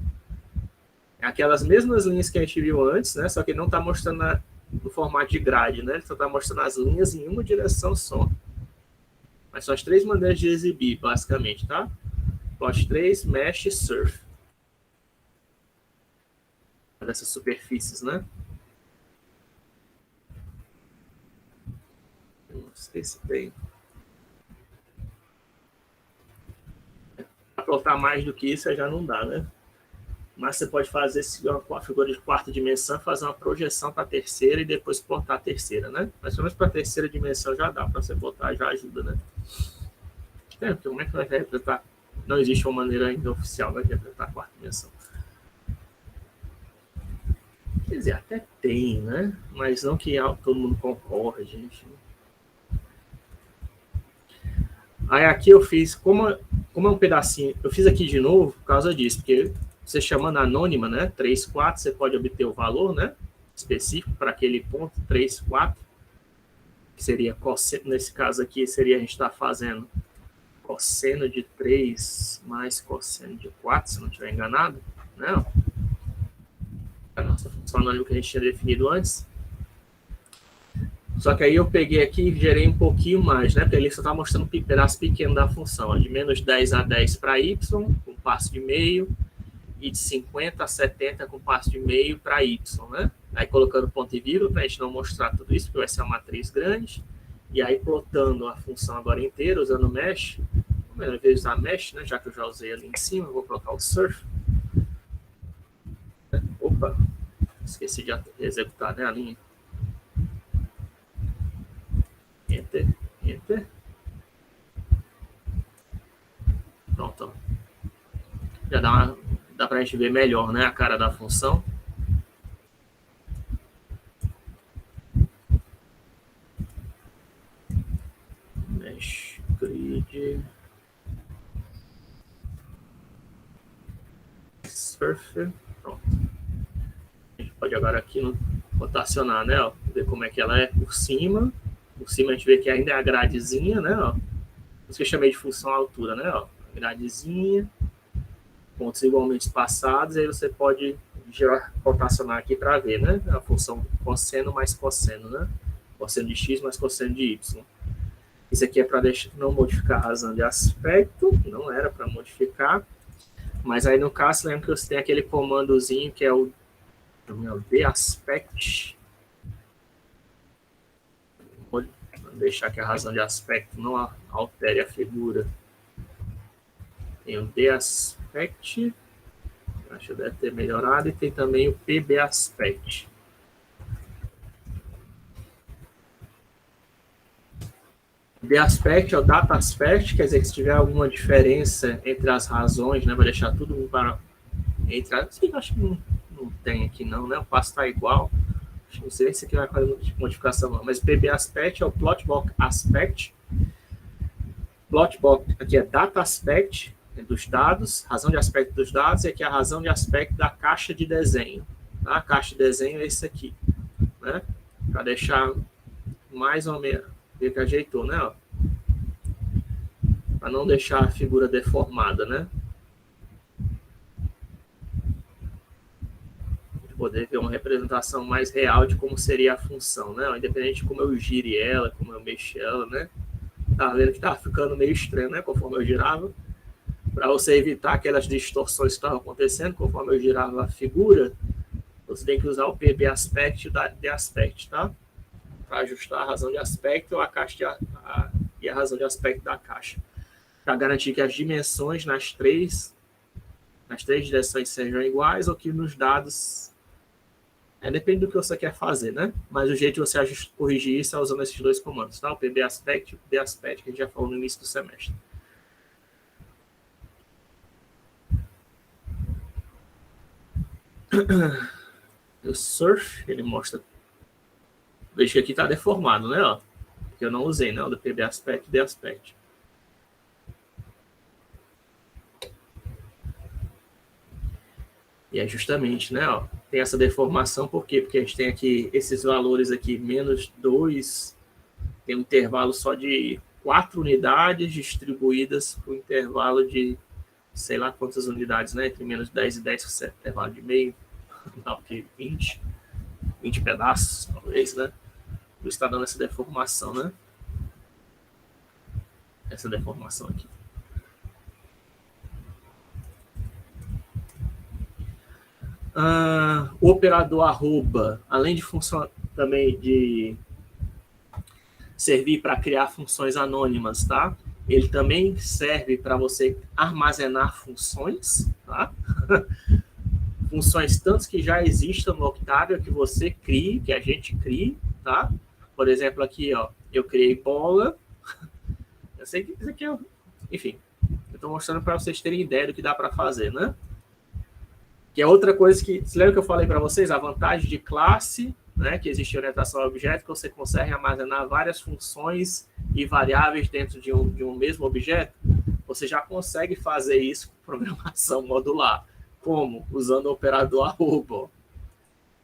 Aquelas mesmas linhas que a gente viu antes, né? Só que não está mostrando no formato de grade, né? Ele só está mostrando as linhas em uma direção só. Mas são as 3 maneiras de exibir, basicamente, tá? Plot 3, Mesh e Surf. Dessas superfícies, né? Não sei se tem. Para plotar mais do que isso, já não dá, né? Mas você pode fazer com a figura de 4ª dimensão, fazer uma projeção para a terceira e depois plotar a terceira, né? Mas pelo menos para a terceira dimensão já dá, para você plotar já ajuda, né? É, porque como é que vai representar? Não existe uma maneira ainda oficial de representar a 4ª dimensão. Quer dizer, até tem, né? Mas não que todo mundo concorde, gente. Aí aqui eu fiz, como é um pedacinho, eu fiz aqui de novo por causa disso, porque você chamando anônima, né, 3, 4, você pode obter o valor, né, específico para aquele ponto 3, 4, que seria cosseno, nesse caso aqui seria a gente estar fazendo cosseno de 3 mais cosseno de 4, se não estiver enganado, né, a nossa função anônima que a gente tinha definido antes. Só que aí eu peguei aqui e gerei um pouquinho mais, né? Porque ele só está mostrando um pedaço pequeno da função. Ó, de menos 10 a 10 para y, com passo de meio, e de 50 a 70 com passo de meio para y, né? Aí colocando ponto e vírgula para a gente não mostrar tudo isso, porque vai ser uma matriz grande. E aí plotando a função agora inteira, usando o mesh. Ao invés de usar mesh, né? Já que eu já usei ali em cima, eu vou colocar o surf. Opa, esqueci de executar, né, a linha. Enter, Enter. Pronto. Já dá a gente ver melhor, né, a cara da função. Mesh grid. Surfer. Pronto. A gente pode agora aqui rotacionar, né, ó, ver como é que ela é por cima. Por cima a gente vê que ainda é a gradezinha, né, ó. Isso que eu chamei de função altura, né, ó. Gradezinha, pontos igualmente espaçados, aí você pode girar, rotacionar aqui para ver, né, a função cosseno mais cosseno, né, cosseno de x mais cosseno de y. Isso aqui é para não modificar a razão de aspecto, não era para modificar, mas aí no caso, lembra que você tem aquele comandozinho que é o daspect. Vou deixar que a razão de aspecto não altere a figura. Tem o daspect, acho que deve ter melhorado, e tem também o pbaspect. O daspect é o dataspect, quer dizer que se tiver alguma diferença entre as razões, né, vai deixar tudo para entre as... Acho que não tem aqui não, né? O passo está igual. Não sei se aqui vai fazer modificação não, mas pbaspect é o plotbox aspect. Plotbox aqui é data aspect dos dados, razão de aspecto dos dados, e aqui é a razão de aspecto da caixa de desenho. Tá? A caixa de desenho é esse aqui, né? Para deixar mais ou menos, ver que ajeitou, né? Para não deixar a figura deformada, né? Poder ver uma representação mais real de como seria a função, né? Independente de como eu gire ela, como eu mexi ela, né? Tá vendo que tá ficando meio estranho, né? Conforme eu girava. Para você evitar aquelas distorções que estavam acontecendo, conforme eu girava a figura, você tem que usar o pbaspect e o daspect, tá? Para ajustar a razão de aspecto a caixa e a razão de aspecto da caixa. Para garantir que as dimensões nas três direções sejam iguais ou que nos dados... depende do que você quer fazer, né? Mas o jeito de você corrigir isso é usando esses dois comandos, tá? O pbaspect e o daspect, que a gente já falou no início do semestre. O surf, ele mostra... Veja que aqui está deformado, né? Ó, que eu não usei, né? O do pbaspect e daspect. E é justamente, né? Ó, tem essa deformação, por quê? Porque a gente tem aqui esses valores aqui, menos 2, tem um intervalo só de 4 unidades distribuídas por um intervalo de, sei lá quantas unidades, né? Entre menos 10 e 10, intervalo de meio, não, porque 20 pedaços, talvez, né? Por isso está dando essa deformação, né? Essa deformação aqui. O operador arroba, além de função também de servir para criar funções anônimas, tá? Ele também serve para você armazenar funções, tá? Funções tanto que já existam no Octavia, que você crie, que a gente crie, tá? Por exemplo, aqui, ó, eu criei bola. Eu sei que isso aqui é... Enfim, eu estou mostrando para vocês terem ideia do que dá para fazer, né? Que é outra coisa que... Você lembra que eu falei para vocês? A vantagem de classe, né? Que existe orientação a objeto, que você consegue armazenar várias funções e variáveis dentro de um mesmo objeto. Você já consegue fazer isso com programação modular. Como? Usando o operador arroba.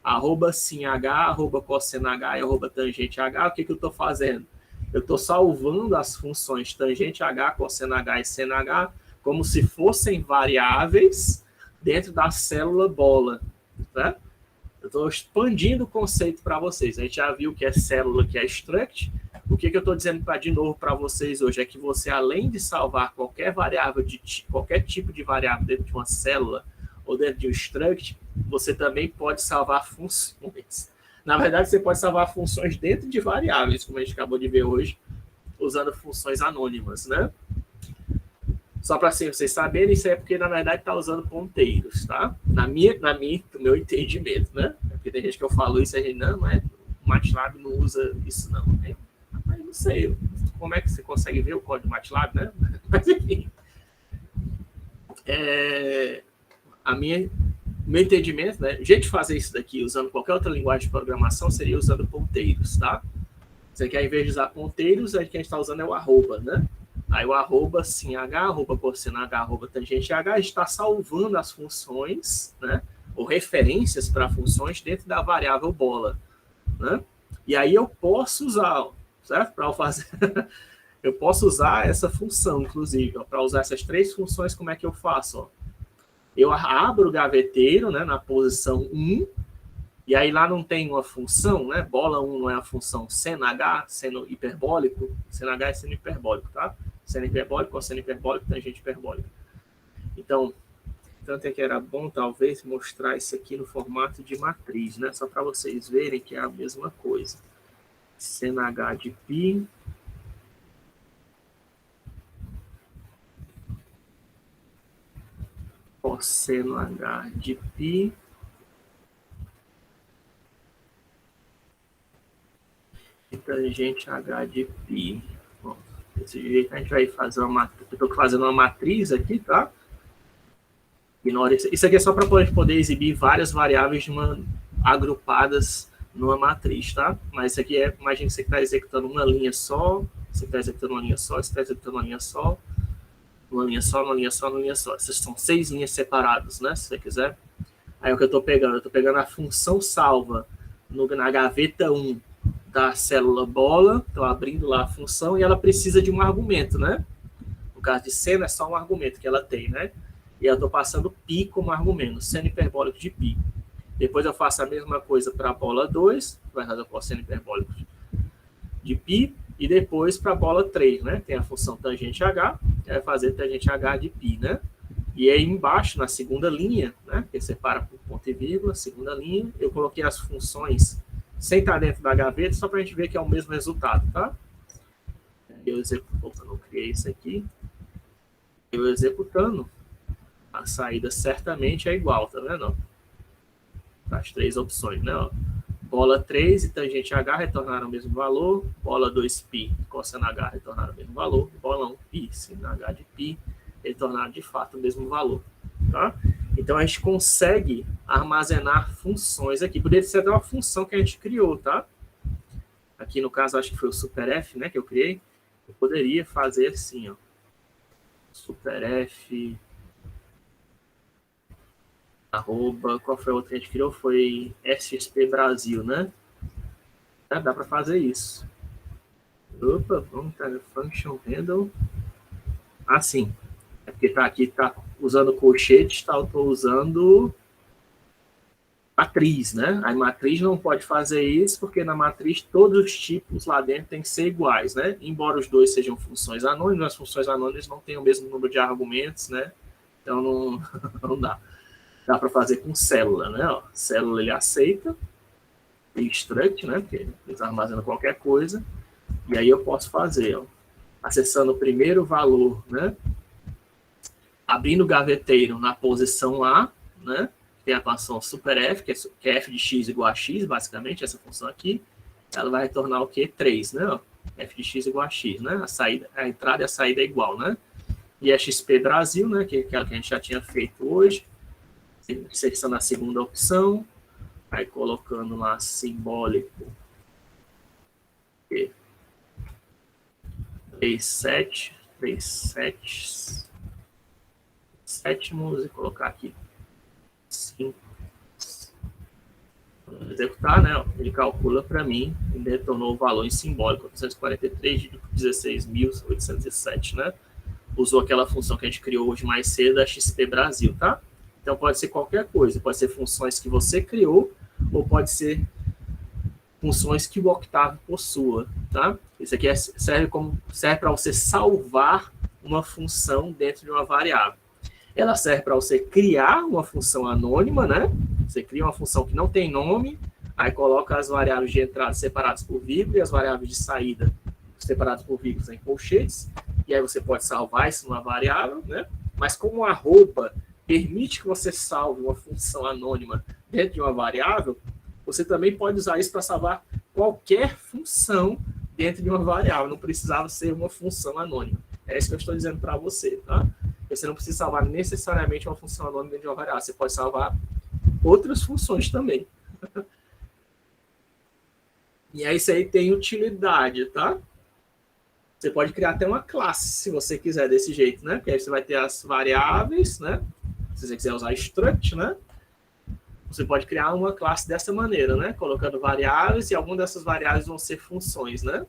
Arroba sim H, arroba cosseno H e arroba tangente H. O que eu estou fazendo? Eu estou salvando as funções tangente H, cosseno H e seno H como se fossem variáveis dentro da célula bola. Tá? Eu estou expandindo o conceito para vocês. A gente já viu que é célula, que é struct. O que eu estou dizendo de novo para vocês hoje é que você, além de salvar qualquer variável, qualquer tipo de variável dentro de uma célula ou dentro de um struct, você também pode salvar funções. Na verdade, você pode salvar funções dentro de variáveis, como a gente acabou de ver hoje, usando funções anônimas, né? Só para vocês saberem, isso é porque, na verdade, está usando ponteiros, tá? No meu entendimento, né? Porque tem gente que eu falo isso e a gente, não, o MATLAB não usa isso, não. Mas não sei como é que você consegue ver o código do MATLAB, né? Mas, enfim. meu entendimento, né? O jeito de fazer isso daqui, usando qualquer outra linguagem de programação, seria usando ponteiros, tá? Isso aqui, ao invés de usar ponteiros, a gente está usando é o arroba, né? Aí o arroba sim H, arroba cosseno H, arroba tangente H, a gente está salvando as funções, né? Ou referências para funções dentro da variável bola, né? E aí eu posso usar, certo? Para fazer, eu posso usar essa função, inclusive, para usar essas 3 funções, como é que eu faço? Ó? Eu abro o gaveteiro, né, na posição 1, e aí lá não tem uma função, né? Bola 1 não é a função seno H, seno hiperbólico, seno H é seno hiperbólico, tá? Seno hiperbólico, cosseno hiperbólico, tangente hiperbólica. Então, tanto é que era bom, talvez, mostrar isso aqui no formato de matriz, né? Só para vocês verem que é a mesma coisa. Seno H de π. Cosseno H de π. E tangente H de π. Bom, desse jeito a gente vai fazer uma matriz. Eu estou fazendo uma matriz aqui, tá? Ignora isso. Isso aqui é só para poder exibir várias variáveis agrupadas numa matriz, tá? Mas isso aqui é, imagina que você está executando uma linha só, você está executando uma linha só, você está executando uma linha só, uma linha só, uma linha só, uma linha só. Essas são 6 linhas separadas, né? Se você quiser. Aí o que eu estou pegando? Eu estou pegando a função salva na gaveta 1 da célula bola, estou abrindo lá a função e ela precisa de um argumento, né? No caso de seno é só um argumento que ela tem, né? E eu estou passando π como argumento, seno hiperbólico de π. Depois eu faço a mesma coisa para a bola 2, vai fazer o cosseno hiperbólico de π, e depois para a bola 3, né? Tem a função tangente H, que vai fazer tangente H de π, né? E aí embaixo, na segunda linha, né? Que separa por ponto e vírgula, segunda linha, eu coloquei as funções sem estar dentro da gaveta, só para a gente ver que é o mesmo resultado, tá? Eu não criei isso aqui. Eu executando, a saída certamente é igual, tá vendo? As 3 opções, né? Bola 3 e tangente H retornaram o mesmo valor, bola 2π cosseno H retornaram o mesmo valor, bola 1π seno H de π retornaram de fato o mesmo valor, tá? Então a gente consegue armazenar funções aqui. Poderia ser até uma função que a gente criou, tá? Aqui no caso acho que foi o superf, né, que eu criei. Eu poderia fazer assim, ó. Superf arroba, qual foi a outra que a gente criou? Foi SXP Brasil, né? Dá para fazer isso. Opa, vamos para function handle. Assim. É porque tá aqui, tá usando colchetes, tá? Eu estou usando matriz, né? A matriz não pode fazer isso, porque na matriz todos os tipos lá dentro tem que ser iguais, né? Embora os dois sejam funções anônimas, as funções anônimas não têm o mesmo número de argumentos, né? Então não dá. Dá para fazer com célula, né? Ó, célula ele aceita, struct, né? Porque eles armazenam qualquer coisa. E aí eu posso fazer, ó, acessando o primeiro valor, né? Abrindo o gaveteiro na posição A, né? Tem a função superf, que é f de x igual a x, basicamente, essa função aqui. Ela vai retornar o quê? 3, né? Ó, f de x igual a x, né? A entrada e a saída é igual, né? E a XP Brasil, né? Que é aquela que a gente já tinha feito hoje. Selecionando a segunda opção. Aí colocando lá simbólico. 37, sétimos e colocar aqui 5. Vou executar, né? Ele calcula para mim e retornou o valor em simbólico, 843,16.807, né? Usou aquela função que a gente criou hoje mais cedo, da XP Brasil, tá? Então pode ser qualquer coisa, pode ser funções que você criou ou pode ser funções que o Octave possua, tá? Isso aqui serve para você salvar uma função dentro de uma variável. Ela serve para você criar uma função anônima, né? Você cria uma função que não tem nome, aí coloca as variáveis de entrada separadas por vírgula e as variáveis de saída separadas por vírgulas em colchetes, e aí você pode salvar isso numa variável, né? Mas como o arroba permite que você salve uma função anônima dentro de uma variável, você também pode usar isso para salvar qualquer função dentro de uma variável. Não precisava ser uma função anônima. É isso que eu estou dizendo para você, tá? você não precisa salvar necessariamente uma função anônima dentro de uma variável. Você pode salvar outras funções também. E aí isso aí tem utilidade, tá? Você pode criar até uma classe, se você quiser, desse jeito, né? Porque aí você vai ter as variáveis, né? Se você quiser usar struct, né? Você pode criar uma classe dessa maneira, né? Colocando variáveis e algumas dessas variáveis vão ser funções, né?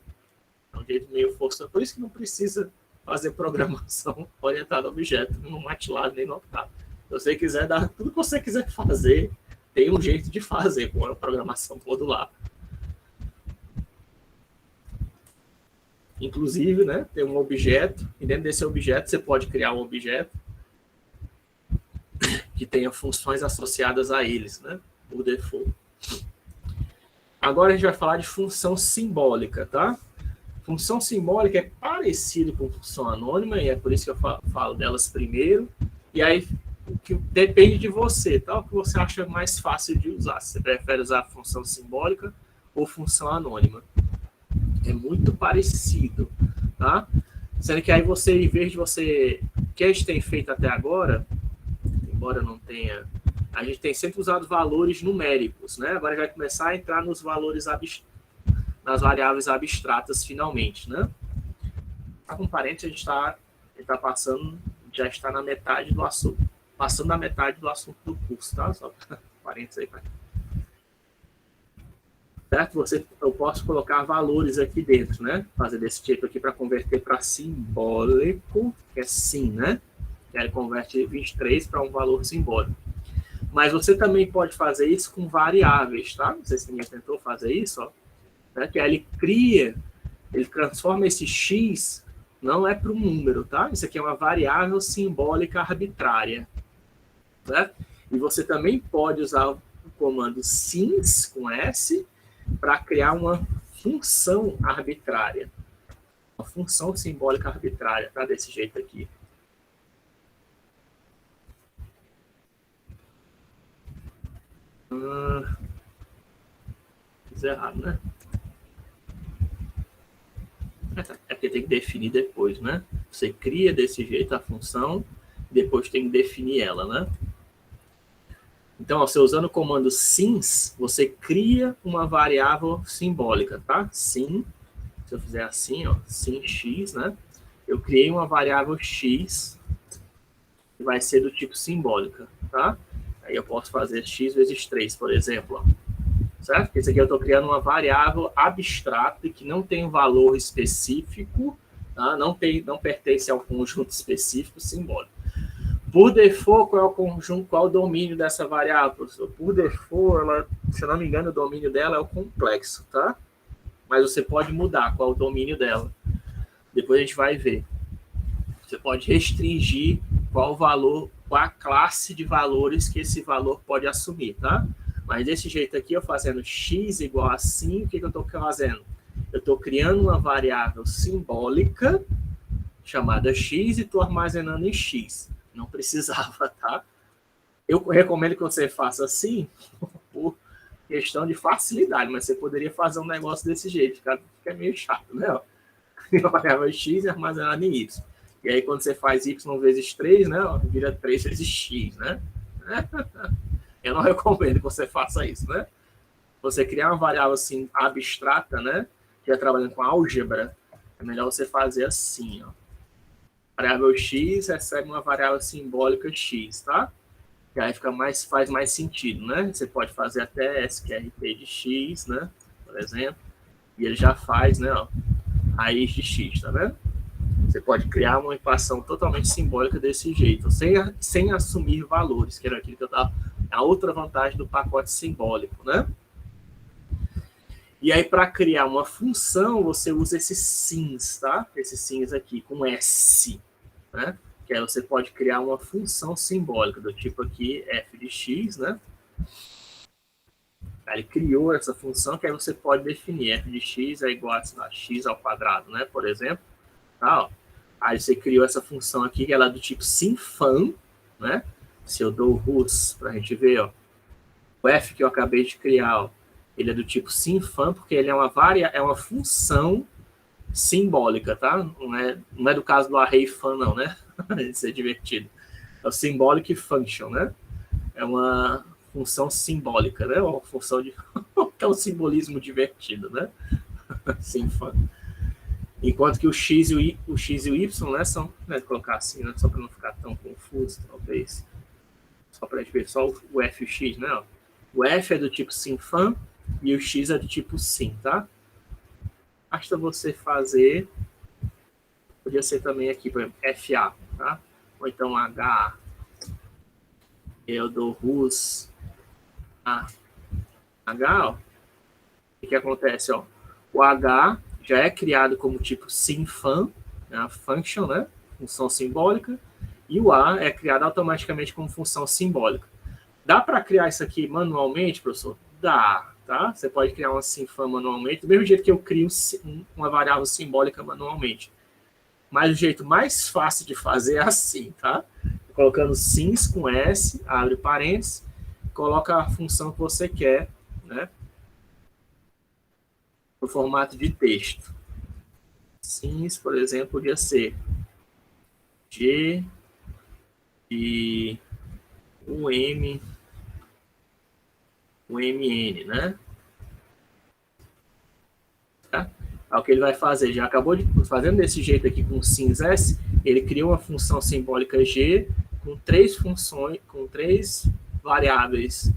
É um jeito meio força. Por isso que não precisa fazer programação orientada a objeto no MATLAB nem no Octave. Se você quiser dar tudo que você quiser fazer, tem um jeito de fazer com a programação modular. Inclusive, né, tem um objeto, e dentro desse objeto você pode criar um objeto que tenha funções associadas a eles, né, por default. Agora a gente vai falar de função simbólica, tá? Função simbólica é parecido com função anônima, e é por isso que eu falo delas primeiro, e aí que depende de você, tá? O que você acha mais fácil de usar. Se você prefere usar função simbólica ou função anônima. É muito parecido, tá? Sendo que aí você, em vez de você... O que a gente tem feito até agora, embora não tenha... A gente tem sempre usado valores numéricos, né? Agora vai começar a entrar nos valores nas variáveis abstratas finalmente, né? Tá com parênteses, a gente está passando, já está na metade do assunto, passando da metade do assunto do curso, tá? Só parênteses aí, pai. Certo? Eu posso colocar valores aqui dentro, né? Fazer desse tipo aqui para converter para simbólico, que é sim, né? Que aí converte 23 para um valor simbólico. Mas você também pode fazer isso com variáveis, tá? Não sei se ninguém tentou fazer isso, ó. Né? Que aí ele transforma esse x, não é para um número, tá? Isso aqui é uma variável simbólica arbitrária. Certo? E você também pode usar o comando sims, com S, para criar uma função arbitrária. Uma função simbólica arbitrária, tá? Desse jeito aqui. Fiz errado, né? É porque tem que definir depois, né? Você cria desse jeito a função, depois tem que definir ela, né? Então, ó, você usando o comando sims, você cria uma variável simbólica, tá? Sim, se eu fizer assim, ó, sim x, né? Eu criei uma variável x que vai ser do tipo simbólica, tá? Aí eu posso fazer x vezes 3, por exemplo, ó. Certo? Porque isso aqui eu estou criando uma variável abstrata que não tem um valor específico, tá? Não pertence ao conjunto específico simbólico. Por default, qual é o conjunto, qual é o domínio dessa variável, professor? Por default, ela, se eu não me engano, o domínio dela é o complexo, tá? Mas você pode mudar qual é o domínio dela. Depois a gente vai ver. Você pode restringir qual o valor, qual a classe de valores que esse valor pode assumir, tá? Mas desse jeito aqui, eu fazendo x igual a sim, o que eu estou fazendo? Eu estou criando uma variável simbólica chamada x e estou armazenando em x. Não precisava, tá? Eu recomendo que você faça assim por questão de facilidade, mas você poderia fazer um negócio desse jeito, fica meio chato, né? Uma variável x e armazenada em y. E aí, quando você faz y vezes 3, né? Vira 3 vezes x, né? Eu não recomendo que você faça isso, né? Você criar uma variável assim abstrata, né? Que é trabalhando com álgebra, é melhor você fazer assim, ó. Variável x recebe uma variável simbólica x, tá? E aí faz mais sentido, né? Você pode fazer até sqrt de x, né? Por exemplo. E ele já faz, né? Ó, raiz de x, tá vendo? Você pode criar uma equação totalmente simbólica desse jeito, sem assumir valores, que era aquilo que eu estava... A outra vantagem do pacote simbólico, né? E aí, para criar uma função, você usa esses sims, tá? Esses sims aqui, com S, né? Que aí você pode criar uma função simbólica, do tipo aqui, f de x, né? Aí ele criou essa função, que aí você pode definir f de x é igual a x ao quadrado, né? Por exemplo. Tá, ó. Aí você criou essa função aqui, que ela é do tipo simfan, né? Se eu dou o rus para a gente ver, ó, o f que eu acabei de criar, ó, ele é do tipo simfan, porque ele é uma função simbólica, tá? Não é do caso do array fun, não, né? Isso é divertido. É o symbolic function, né? É uma função simbólica, né? Uma função de... é um simbolismo divertido, né? Sim, fun. Enquanto que o x e o y, né, são, né, colocar assim, né, só para não ficar tão confuso, talvez. Só para a gente ver só o f e o x, né? Ó. O f é do tipo sim-fun e o x é do tipo sim, tá? Basta você fazer, podia ser também aqui, por exemplo, FA, tá? Ou então H, eu dou RUS, H, ó. O que acontece, ó? O H já é criado como tipo sim-fun, né, a function, né? Função simbólica, e o A é criado automaticamente como função simbólica. Dá para criar isso aqui manualmente, professor? Dá, tá? Você pode criar uma sim-fun manualmente, do mesmo jeito que eu crio uma variável simbólica manualmente. Mas o jeito mais fácil de fazer é assim, tá? Colocando sims com S, abre parênteses, coloca a função que você quer, né? No formato de texto. Sims, por exemplo, podia ser G e um MN, né? Tá? O que ele vai fazer? Já acabou de fazendo desse jeito aqui com sims S, ele criou uma função simbólica G com três funções, com três variáveis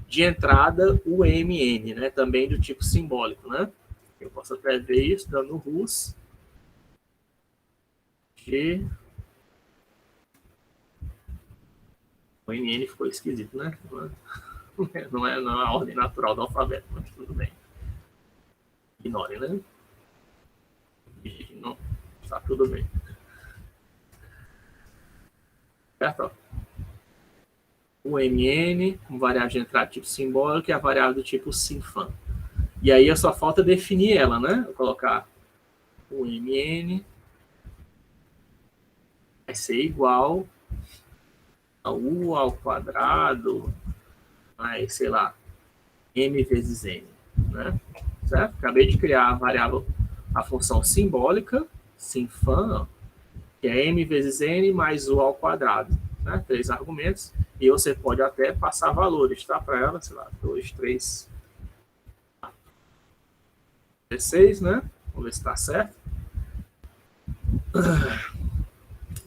de entrada UMN, né? Também do tipo simbólico, né? Eu posso até ver isso dando RUS G. O MN ficou esquisito, né? Não é a ordem natural do alfabeto, mas tudo bem. Ignore, né? Não, está tudo bem. Certo? O MN, com variável de entrada tipo simbólico, e a variável do tipo sim-fun. E aí só falta definir ela, né? Vou colocar o MN vai ser igual a U ao quadrado mais, sei lá, M vezes N, né? Certo? Acabei de criar a variável, a função simbólica, sim-fun, que é M vezes N mais U ao quadrado, né? 3 argumentos, e você pode até passar valores, tá? Para ela, sei lá, 2, 3, 16, né? Vamos ver se está certo.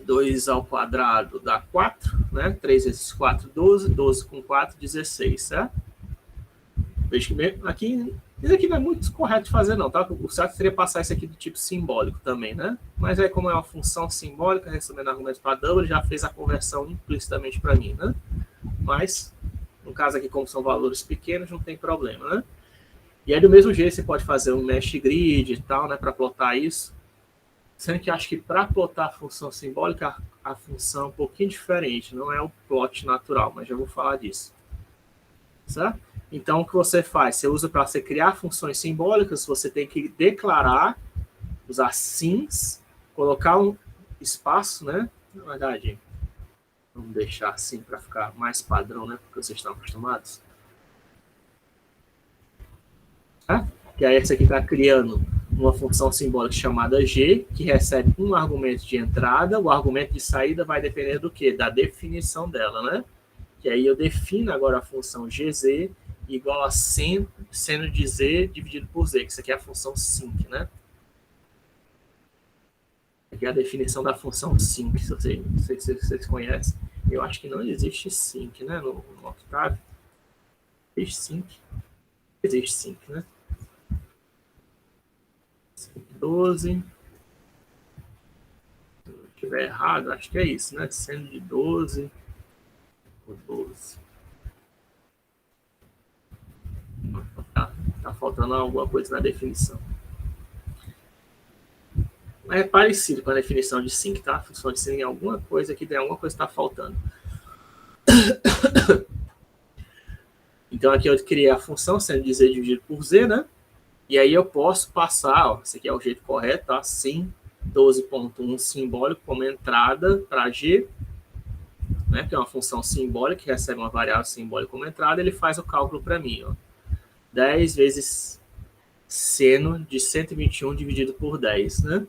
2 ao quadrado dá 4, né? 3 vezes 4, 12. 12 com 4, 16, certo? Veja que aqui, isso aqui não é muito correto de fazer, não, tá? O certo seria passar isso aqui do tipo simbólico também, né? Mas aí, como é uma função simbólica, recebendo argumentos para double, já fez a conversão implicitamente para mim, né? Mas, no caso aqui, como são valores pequenos, não tem problema, né? E aí, do mesmo jeito, você pode fazer um mesh grid e tal, né? Para plotar isso. Sendo que acho que para plotar a função simbólica, a função é um pouquinho diferente, não é o plot natural, mas já vou falar disso. Certo? Então, o que você faz? Você usa para você criar funções simbólicas, você tem que declarar, usar sims, colocar um espaço, né? Na verdade, vamos deixar assim para ficar mais padrão, né? Porque vocês estão acostumados. Certo? Que aí essa aqui está criando uma função simbólica chamada G, que recebe um argumento de entrada, o argumento de saída vai depender do quê? Da definição dela, né? Que aí eu defino agora a função gz igual a seno de z dividido por z, que isso aqui é a função sync, né? Aqui é a definição da função sync, se vocês conhecem. Eu acho que não existe sync, né? No Octave. Existe sync. Existe sync, né? 12. Se eu estiver errado, acho que é isso, né? Seno de 12 por 12. Tá faltando alguma coisa na definição. Mas é parecido com a definição de sync, tá? A função de sync é alguma coisa que tem alguma coisa que está faltando. Então aqui eu criei a função sendo de z dividido por z, né? E aí eu posso passar, ó, esse aqui é o jeito correto, tá? Sim, 12.1 simbólico como entrada para G, né? Que é uma função simbólica que recebe uma variável simbólica como entrada, ele faz o cálculo para mim, ó. 10 vezes seno de 121 dividido por 10, né?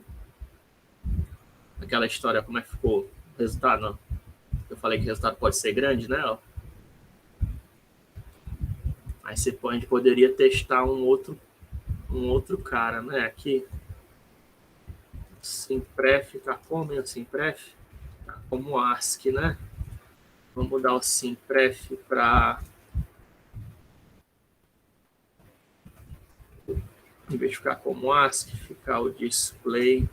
Aquela história, como é que ficou o resultado? Não? Eu falei que o resultado pode ser grande, né? Aí a gente poderia testar um outro cara, né? Aqui. Simpref, tá como o Simpref? Tá como ASCII, né? Vamos mudar o Simpref para... Em vez de ficar como ASCII, ficar o display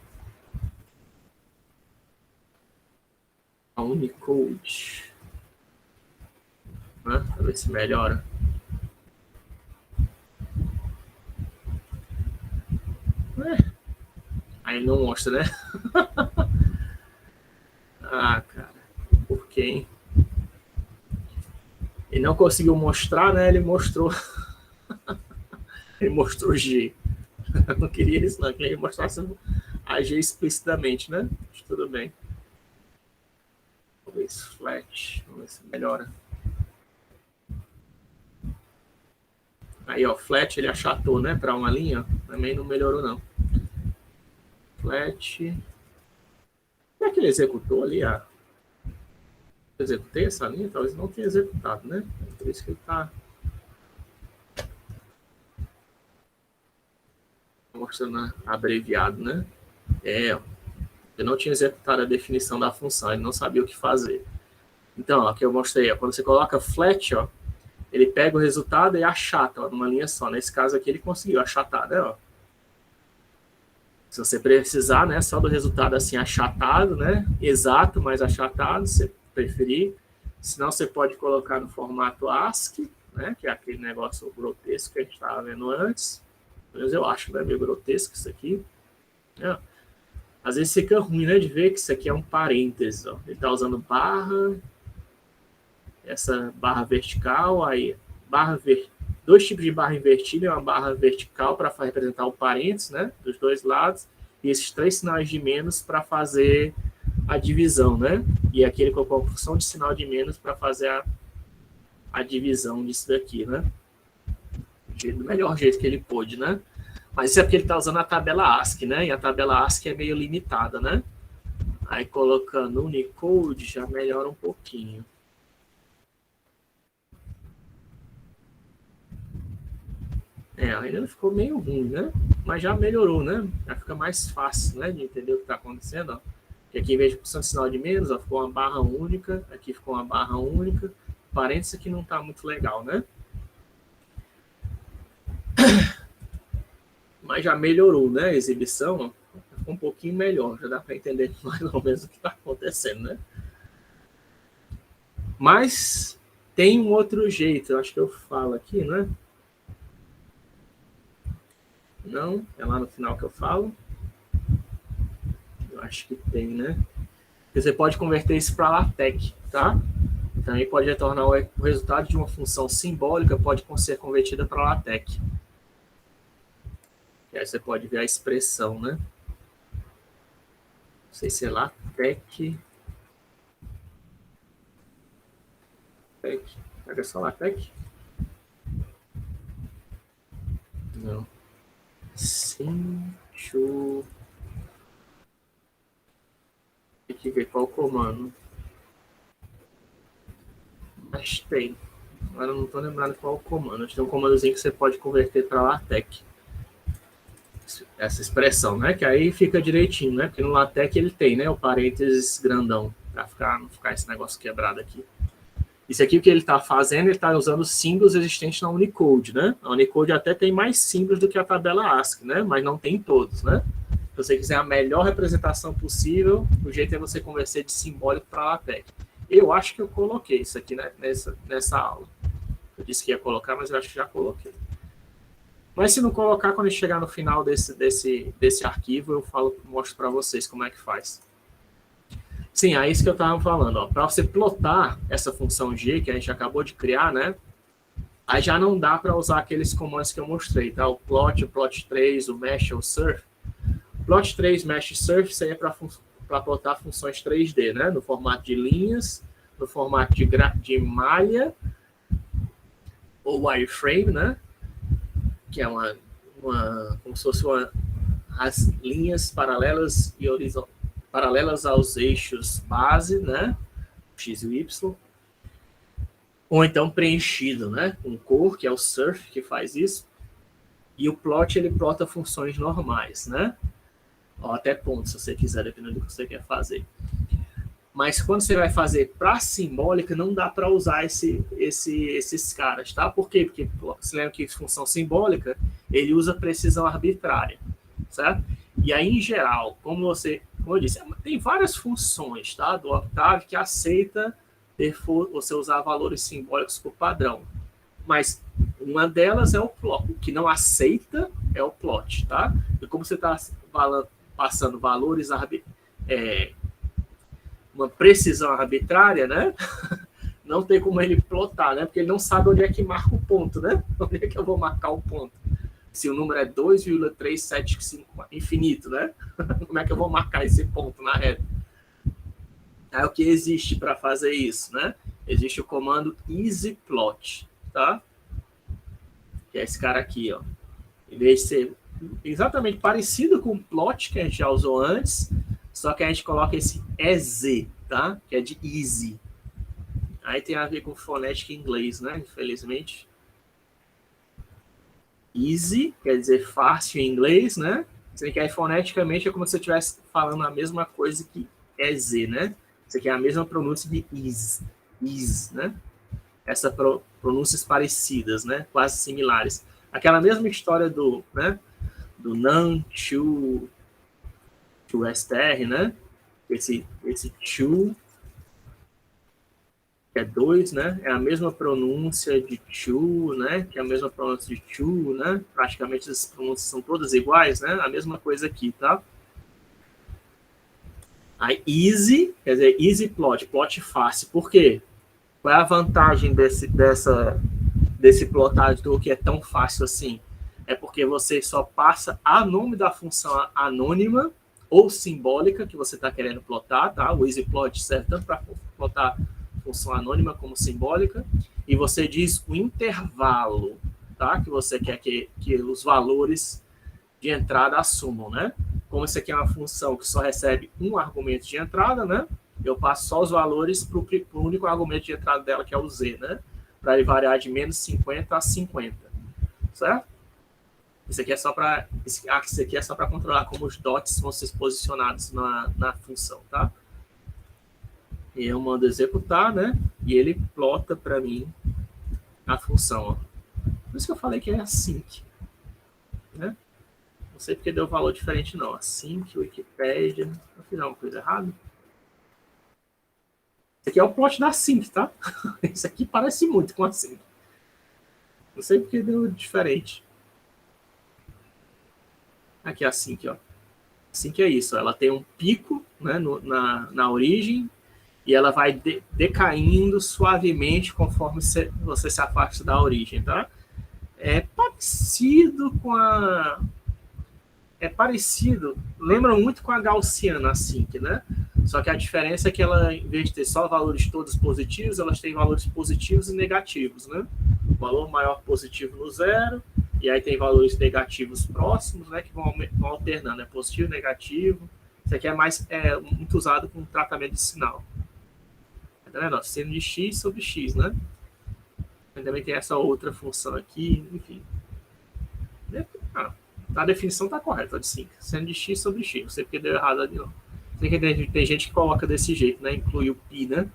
a Unicode. Né? Para ver se melhora. Aí não mostra, né? Ah, cara. Por quê, hein? Ele não conseguiu mostrar, né? Ele mostrou. Ele mostrou G. Eu não queria isso, não. Eu queria mostrar a G explicitamente, né? Mas tudo bem. Talvez flat. Vamos ver se melhora. Aí, ó, flat ele achatou, né? Para uma linha. Também não melhorou, não. Flat. Será que ele executou ali? Eu executei essa linha? Talvez não tenha executado, né? Por isso que ele está mostrando abreviado, né? Eu não tinha executado a definição da função, ele não sabia o que fazer. Então, ó, aqui eu mostrei, ó, quando você coloca flat, ó, ele pega o resultado e achata, ó, numa linha só. Nesse caso aqui ele conseguiu achatar, né? Ó. Se você precisar, né, só do resultado assim achatado, né? Exato, mas achatado, se preferir. Senão você pode colocar no formato ASCII, né? Que é aquele negócio grotesco que a gente estava vendo antes. Mas eu acho, né? Meio grotesco isso aqui. É. Às vezes fica ruim, né? De ver que isso aqui é um parênteses. Ó. Ele está usando barra, essa barra vertical, aí dois tipos de barra invertida, uma barra vertical para representar o parênteses, né? Dos dois lados, e esses 3 sinais de menos para fazer a divisão, né? E aqui ele colocou a função de sinal de menos para fazer a divisão disso daqui, né? Do melhor jeito que ele pôde, né? Mas isso é porque ele está usando a tabela ASCII, né? E a tabela ASCII é meio limitada, né? Aí colocando Unicode já melhora um pouquinho. Ainda ficou meio ruim, né? Mas já melhorou, né? Já fica mais fácil, né? De entender o que está acontecendo, ó. Porque aqui, em vez de função de sinal de menos, ó, ficou uma barra única. Aqui ficou uma barra única. Parênteses aqui não está muito legal, né? Mas já melhorou, né? A exibição, ó, ficou um pouquinho melhor. Já dá para entender mais ou menos o que está acontecendo, né? Mas tem um outro jeito. Eu acho que eu falo aqui, né? Não, é lá no final que eu falo. Eu acho que tem, né? Você pode converter isso para LaTeX, tá? Também pode retornar o resultado de uma função simbólica, pode ser convertida para LaTeX. E aí você pode ver a expressão, né? Não sei se é LaTeX. Pega só LaTeX? Não. Sim, show. Tem que ver qual o comando. Mas tem. Agora eu não estou lembrando qual o comando. Tem um comandozinho que você pode converter para LaTeX. Essa expressão, né? Que aí fica direitinho, né? Porque no LaTeX ele tem, né? O parênteses grandão. Para não ficar esse negócio quebrado aqui. Isso aqui o que ele está fazendo, ele está usando símbolos existentes na Unicode, né? A Unicode até tem mais símbolos do que a tabela ASCII, né? Mas não tem todos, né? Se você quiser a melhor representação possível, o jeito é você converter de simbólico para LaTeX. Eu acho que eu coloquei isso aqui, né, nessa aula. Eu disse que ia colocar, mas eu acho que já coloquei. Mas se não colocar, quando chegar no final desse arquivo, eu mostro para vocês como é que faz. Sim, é isso que eu estava falando. Para você plotar essa função G, que a gente acabou de criar, né? Aí já não dá para usar aqueles comandos que eu mostrei, tá? O plot 3, o mesh ou surf. Plot 3, mesh e surf, isso aí é para plotar funções 3D, né? No formato de linhas, no formato de malha, ou wireframe, né? Que é um como se fosse as linhas paralelas e paralelas aos eixos base, né? X e Y. Ou então preenchido, né? Com cor, que é o surf que faz isso. E o plot, ele plota funções normais, né? Ou até pontos, se você quiser, dependendo do que você quer fazer. Mas quando você vai fazer para simbólica, não dá para usar esses caras, tá? Por quê? Porque você lembra que função simbólica, ele usa precisão arbitrária, certo? E aí, em geral, como eu disse, tem várias funções, tá? Do Octave que aceita você usar valores simbólicos por padrão. Mas uma delas é o plot. O que não aceita é o plot, tá? E como você está passando valores uma precisão arbitrária, né? Não tem como ele plotar, né? Porque ele não sabe onde é que marca o ponto, né? Onde é que eu vou marcar o ponto? Se o número é 2,375, infinito, né? Como é que eu vou marcar esse ponto na reta? Aí o que existe para fazer isso, né? Existe o comando EasyPlot, tá? Que é esse cara aqui, ó. Em vez de ser exatamente parecido com o plot que a gente já usou antes, só que a gente coloca esse EZ, tá? Que é de easy. Aí tem a ver com fonética em inglês, né? Infelizmente. Easy quer dizer fácil em inglês, né? Você quer foneticamente é como se você estivesse falando a mesma coisa que EZ, né? Isso aqui é a mesma pronúncia de is, né? Essas pronúncias parecidas, né? Quase similares. Aquela mesma história do, né? Do nan, chu, str, né? Esse chu, que é 2, né? É a mesma pronúncia de chu, né? Que é a mesma pronúncia de chu, né? Praticamente as pronúncias são todas iguais, né? A mesma coisa aqui, tá? Aí easy, quer dizer, easy plot, plot fácil. Por quê? Qual é a vantagem desse plotador que é tão fácil assim? É porque você só passa a nome da função anônima ou simbólica que você está querendo plotar, tá? O EasyPlot serve tanto para plotar função anônima como simbólica, e você diz o intervalo, tá? Que você quer que os valores de entrada assumam, né? Como isso aqui é uma função que só recebe um argumento de entrada, né? Eu passo só os valores para o único argumento de entrada dela, que é o Z, né? Para ele variar de menos 50 a 50, certo? Isso aqui é só para controlar como os dots vão ser posicionados na função, tá? E eu mando executar, né? E ele plota para mim a função, ó. Por isso que eu falei que é async, né? Não sei porque deu valor diferente, não. Async, Wikipedia. Eu fiz alguma coisa errada? Esse aqui é o plot da Async, tá? Esse aqui parece muito com a Async. Não sei porque deu diferente. Aqui a Async, ó. Async é isso. Ela tem um pico, né, na origem e ela vai decaindo suavemente conforme você se afasta da origem, tá? É parecido com a... É parecido, lembra muito com a gaussiana, Async, né? Só que a diferença é que ela, em vez de ter só valores todos positivos, elas têm valores positivos e negativos, né? O valor maior positivo no zero, e aí tem valores negativos próximos, né? Que vão alternando, é positivo e negativo. Isso aqui é muito usado com tratamento de sinal. Tá vendo? Seno de x sobre x, né? E também tem essa outra função aqui, enfim. A definição está correta, de 5. Seno de x sobre x. Não sei porque deu errado ali, não. Tem gente que coloca desse jeito, né? Inclui o pi, né?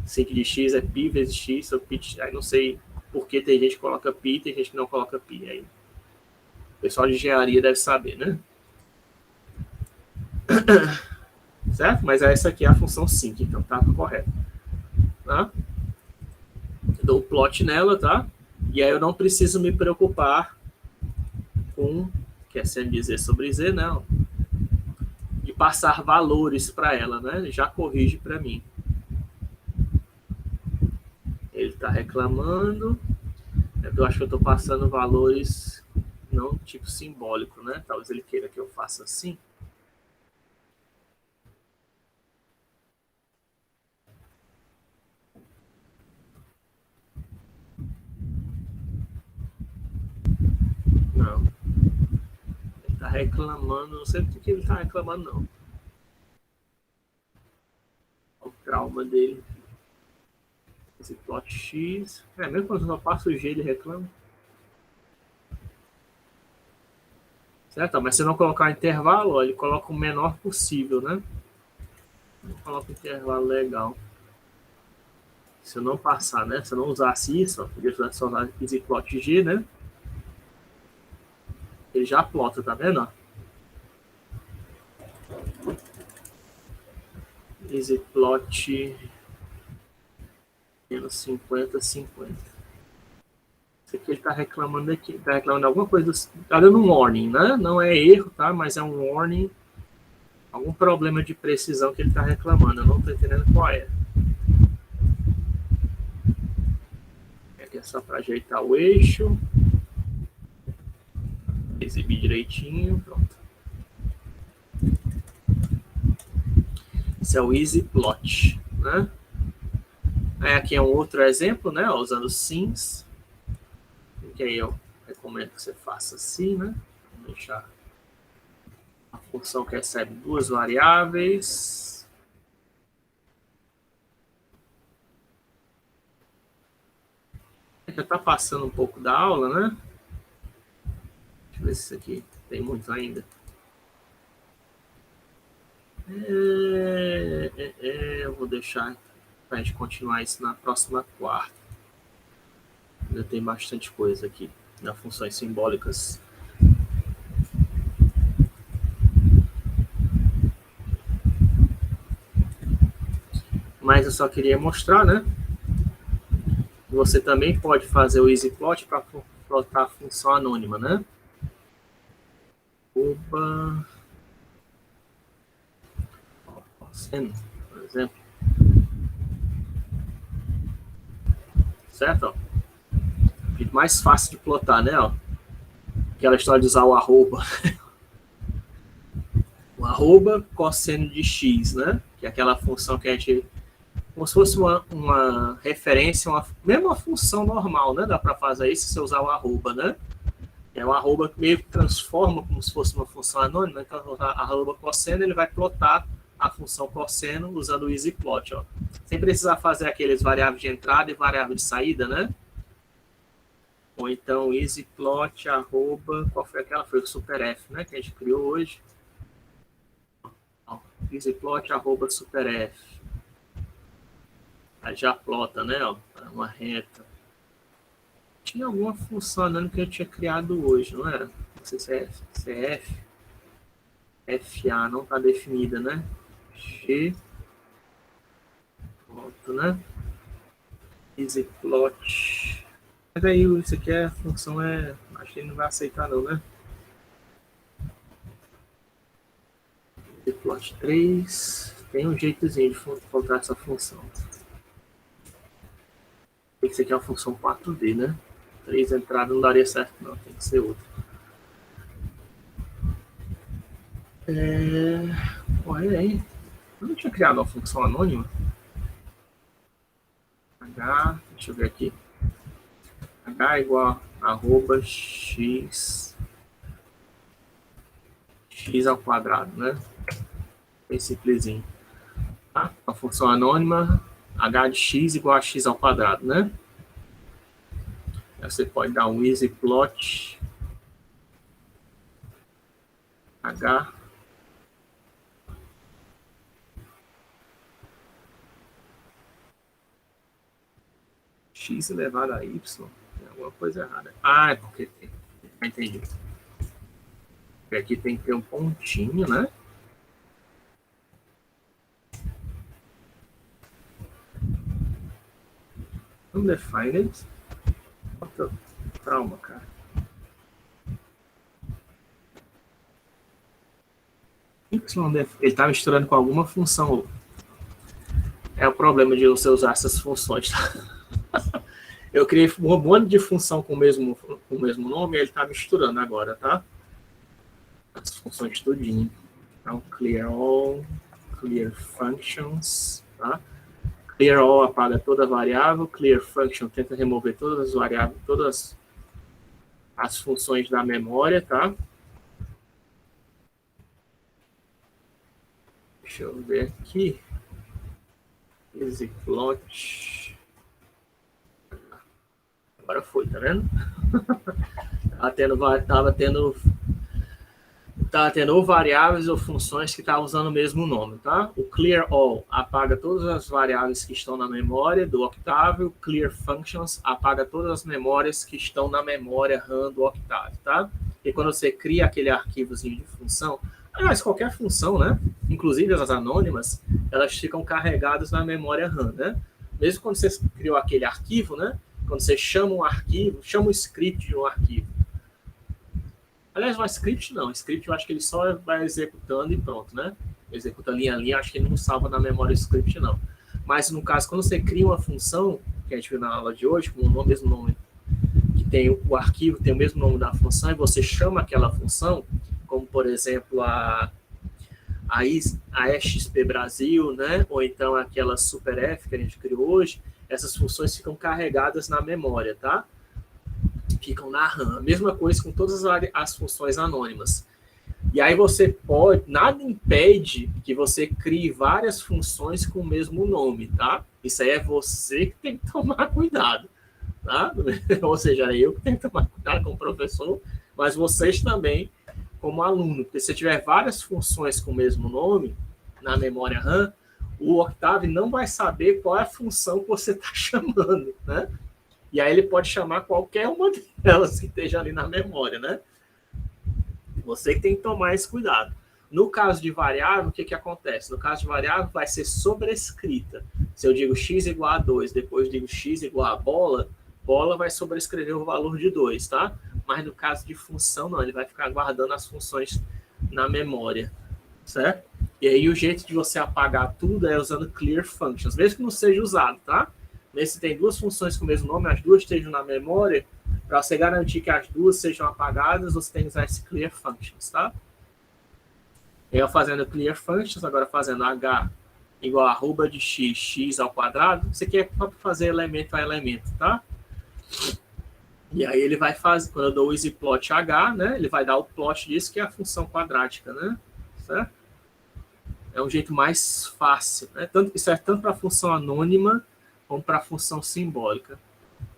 5 de x é pi vezes x sobre pi. Aí não sei por que tem gente que coloca pi e tem gente que não coloca pi. Aí o pessoal de engenharia deve saber, né? Certo? Mas essa aqui é a função 5, então tá correto. Tá? Eu dou o plot nela, tá? E aí eu não preciso me preocupar com, que é sem dizer sobre Z, não, de passar valores para ela, né? Ele já corrige para mim. Ele está reclamando. Eu acho que eu estou passando valores não tipo simbólico, né? Talvez ele queira que eu faça assim. Não. reclamando, não sei do que ele está reclamando, não. O trauma dele. Esse plot X. Mesmo quando eu só passo o G, ele reclama. Certo? Mas se não colocar um intervalo, ó, ele coloca o menor possível, né? Não coloca um intervalo legal. Se eu não passar, né? Se eu não usasse isso, ó, podia só usar esse plot G, né? Ele já plota, tá vendo? Easy plot menos 50, 50. Isso aqui ele está reclamando aqui. Está reclamando alguma coisa. Está dando um warning, né? Não é erro, tá? Mas é um warning. Algum problema de precisão que ele está reclamando. Eu não estou entendendo qual é. Aqui é só para ajeitar o eixo. Exibir direitinho. Pronto. Esse é o Easy Plot, né? Aí aqui é um outro exemplo, né? Usando sims. Que aí eu recomendo que você faça assim, né? Vou deixar a função que recebe duas variáveis. Já está passando um pouco da aula, né? Deixa eu ver se isso aqui tem muito ainda. Eu vou deixar para a gente continuar isso na próxima quarta. Ainda tem bastante coisa aqui nas funções simbólicas. Mas eu só queria mostrar, né? Você também pode fazer o EasyPlot para plotar a função anônima, né? Opa. Por exemplo. Certo? Fica mais fácil de plotar, né? Ó. Aquela história de usar o arroba. O arroba cosseno de x, né? Que é aquela função que a gente... Como se fosse uma referência, mesmo uma função normal, né? Dá para fazer isso se você usar o arroba, né? É o arroba que meio que transforma como se fosse uma função anônima. Então, a arroba cosseno, ele vai plotar a função cosseno usando o EasyPlot, ó. Sem precisar fazer aqueles variáveis de entrada e variável de saída, né? Ou então EasyPlot, arroba, qual foi aquela? Foi o SuperF, né? Que a gente criou hoje. EasyPlot, arroba, SuperF. Aí já plota, né? Ó, uma reta. Tinha alguma função anônima que eu tinha criado hoje, não era? Não sei se é CF. FA não está definida, né? G. Pronto, né? EasyPlot. Mas aí, isso aqui é a função, acho que ele não vai aceitar não, né? EasyPlot 3. Tem um jeitozinho de faltar essa função. Isso aqui é uma função 4D, né? 3 entradas não daria certo, não. Tem que ser outra. Olha aí. Eu não tinha criado uma função anônima. H, deixa eu ver aqui. H igual a arroba x ao quadrado, né? Bem simplesinho. Tá? A função anônima, h de x igual a x ao quadrado, né? Aí você pode dar um EasyPlot h x elevado a y. Tem alguma coisa errada. É porque tem. Entendi. Porque aqui tem que ter um pontinho, né? Undefined. Trauma, cara. Ele está misturando com alguma função. É o problema de você usar essas funções, tá? Eu criei um monte de função com o mesmo nome e ele está misturando agora, tá? As funções tudinho. Então, clear all, clear functions, tá? Clear all apaga toda a variável, clear function tenta remover todas as variáveis, todas as funções da memória, tá? Deixa eu ver aqui. EasyPlot. Agora foi, tá vendo? Tava tendo ou variáveis ou funções que estavam usando o mesmo nome, tá? O clear all apaga todas as variáveis que estão na memória do Octave. O clear functions apaga todas as memórias que estão na memória RAM do Octave, tá? E quando você cria aquele arquivozinho de função, aliás, qualquer função, né? Inclusive as anônimas, elas ficam carregadas na memória RAM, né? Mesmo quando você criou aquele arquivo, né? Quando você chama um arquivo, chama um script de um arquivo. Aliás, não é script não. Script eu acho que ele só vai executando e pronto, né? Executa linha a linha, acho que ele não salva na memória script não. Mas no caso, quando você cria uma função, que a gente viu na aula de hoje, com o mesmo nome, que tem o arquivo, tem o mesmo nome da função, e você chama aquela função, como por exemplo a XP Brasil, né? Ou então aquela SuperF que a gente criou hoje, essas funções ficam carregadas na memória, tá? Ficam na RAM. A mesma coisa com todas as funções anônimas. E aí você pode, nada impede que você crie várias funções com o mesmo nome, tá? Isso aí é você que tem que tomar cuidado, tá? Ou seja, é eu que tenho que tomar cuidado como professor, mas vocês também como aluno, porque se tiver várias funções com o mesmo nome na memória RAM, o Octave não vai saber qual é a função que você está chamando, né? E aí ele pode chamar qualquer uma delas que esteja ali na memória, né? Você que tem que tomar esse cuidado. No caso de variável, o que acontece? No caso de variável, vai ser sobrescrita. Se eu digo x igual a 2, depois digo x igual a bola, bola vai sobrescrever o valor de 2, tá? Mas no caso de função, não. Ele vai ficar guardando as funções na memória, certo? E aí o jeito de você apagar tudo é usando clear functions, mesmo que não seja usado, tá? Nesse tem duas funções com o mesmo nome, as duas estejam na memória, para você garantir que as duas sejam apagadas, você tem que usar esse clear functions, tá? Eu fazendo clear functions, agora fazendo h igual a arroba de x, x ao quadrado, isso aqui é para fazer elemento a elemento, tá? E aí ele vai fazer, quando eu dou o EasyPlot h, né, ele vai dar o plot disso, que é a função quadrática, né? Certo? É um jeito mais fácil, né? Isso é tanto para a função anônima, como para a função simbólica.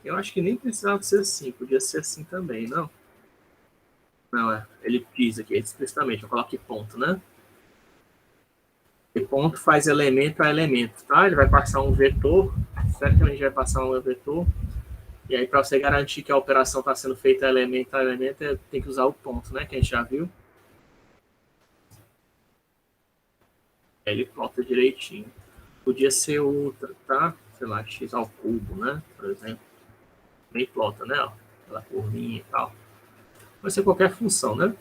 Eu acho que nem precisava ser assim, podia ser assim também, não? Não, ele diz aqui explicitamente, eu coloco ponto, né? E ponto faz elemento a elemento, tá? Ele vai passar um vetor, certamente vai passar um vetor, e aí para você garantir que a operação está sendo feita elemento a elemento, tem que usar o ponto, né? Que a gente já viu. Aí ele plota direitinho. Podia ser outra, tá? Sei lá, x ao cubo, né? Por exemplo. Nem plota, né? Ó, aquela curvinha e tal. Pode ser qualquer função, né?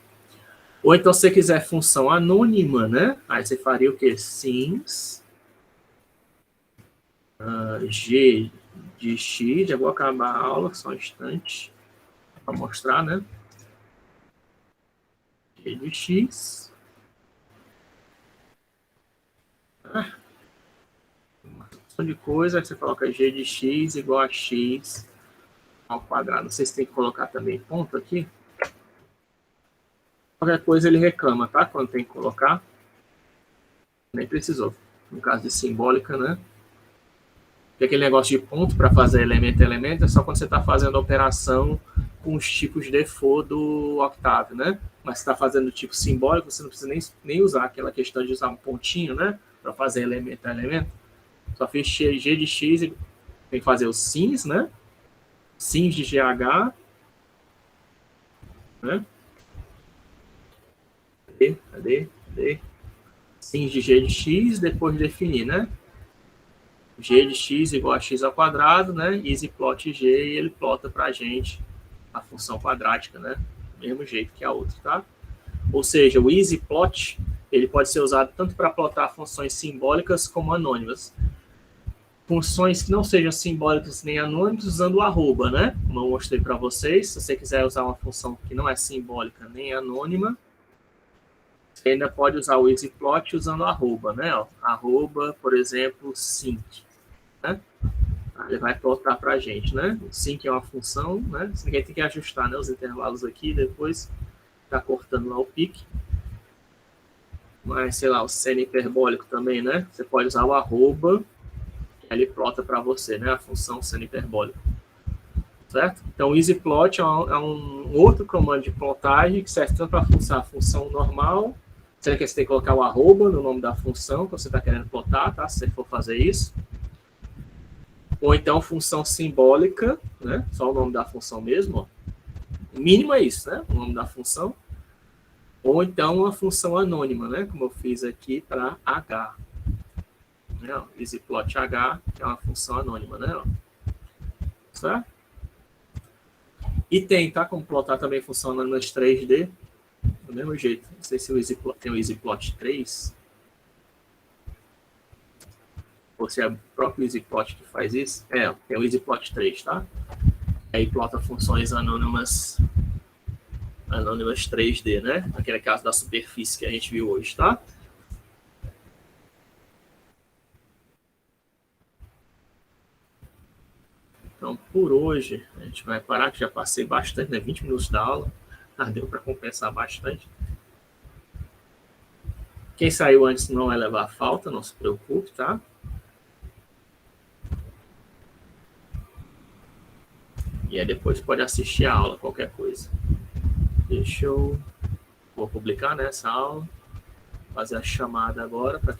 Ou então, se você quiser função anônima, né? Aí você faria o quê? Sims g de x. Já vou acabar a aula, só um instante. Para mostrar, né? G de x. De coisa, aí você coloca g de x igual a x ao quadrado. Não sei se tem que colocar também ponto aqui. Qualquer coisa ele reclama, tá? Quando tem que colocar. Nem precisou. No caso de simbólica, né? Porque aquele negócio de ponto para fazer elemento a elemento é só quando você está fazendo a operação com os tipos default do Octave, né? Mas se está fazendo o tipo simbólico, você não precisa nem usar aquela questão de usar um pontinho, né? Para fazer elemento a elemento. Só fiz g de x, tem que fazer os sims, né? Sims de GH, né? Cadê? Sims de g de x, depois de definir, né? G de x igual a x ao quadrado, né? EasyPlot g, e ele plota pra gente a função quadrática, né? Do mesmo jeito que a outra, tá? Ou seja, o EasyPlot, ele pode ser usado tanto para plotar funções simbólicas como anônimas. Funções que não sejam simbólicas nem anônimas, usando o arroba, né? Como eu mostrei para vocês. Se você quiser usar uma função que não é simbólica nem anônima, você ainda pode usar o EasyPlot usando o arroba, né? Ó, arroba, por exemplo, sync, né? Ele vai plotar para a gente, né? O sync é uma função, né? Ninguém tem que ajustar, né, os intervalos aqui, depois tá cortando lá o pique. mas sei lá, o seno hiperbólico também, né? Você pode usar o arroba, que ele plota para você, né? A função seno hiperbólico. Certo? Então, o EasyPlot é um outro comando de plotagem que serve tanto para a função normal, sendo que você tem que colocar o arroba no nome da função que você está querendo plotar, tá? Se você for fazer isso. Ou então, função simbólica, né? Só o nome da função mesmo, ó. O mínimo é isso, né? O nome da função. Ou então, uma função anônima, né? Como eu fiz aqui para H. Né? EasyPlot H, que é uma função anônima, né? Certo? E tem, tá? Como plotar também funciona nas 3D. Do mesmo jeito. Não sei se o EasyPlot, tem o EasyPlot 3. Ou se é o próprio EasyPlot que faz isso. É, tem o EasyPlot 3, tá? Aí plota funções anônimas 3D, né? Naquele caso da superfície que a gente viu hoje, tá? Então, por hoje, a gente vai parar, que já passei bastante, né? 20 minutos da aula. Deu para compensar bastante. Quem saiu antes não vai levar falta, não se preocupe, tá? E aí depois pode assistir a aula, qualquer coisa. Vou publicar, né, essa aula. Fazer a chamada agora para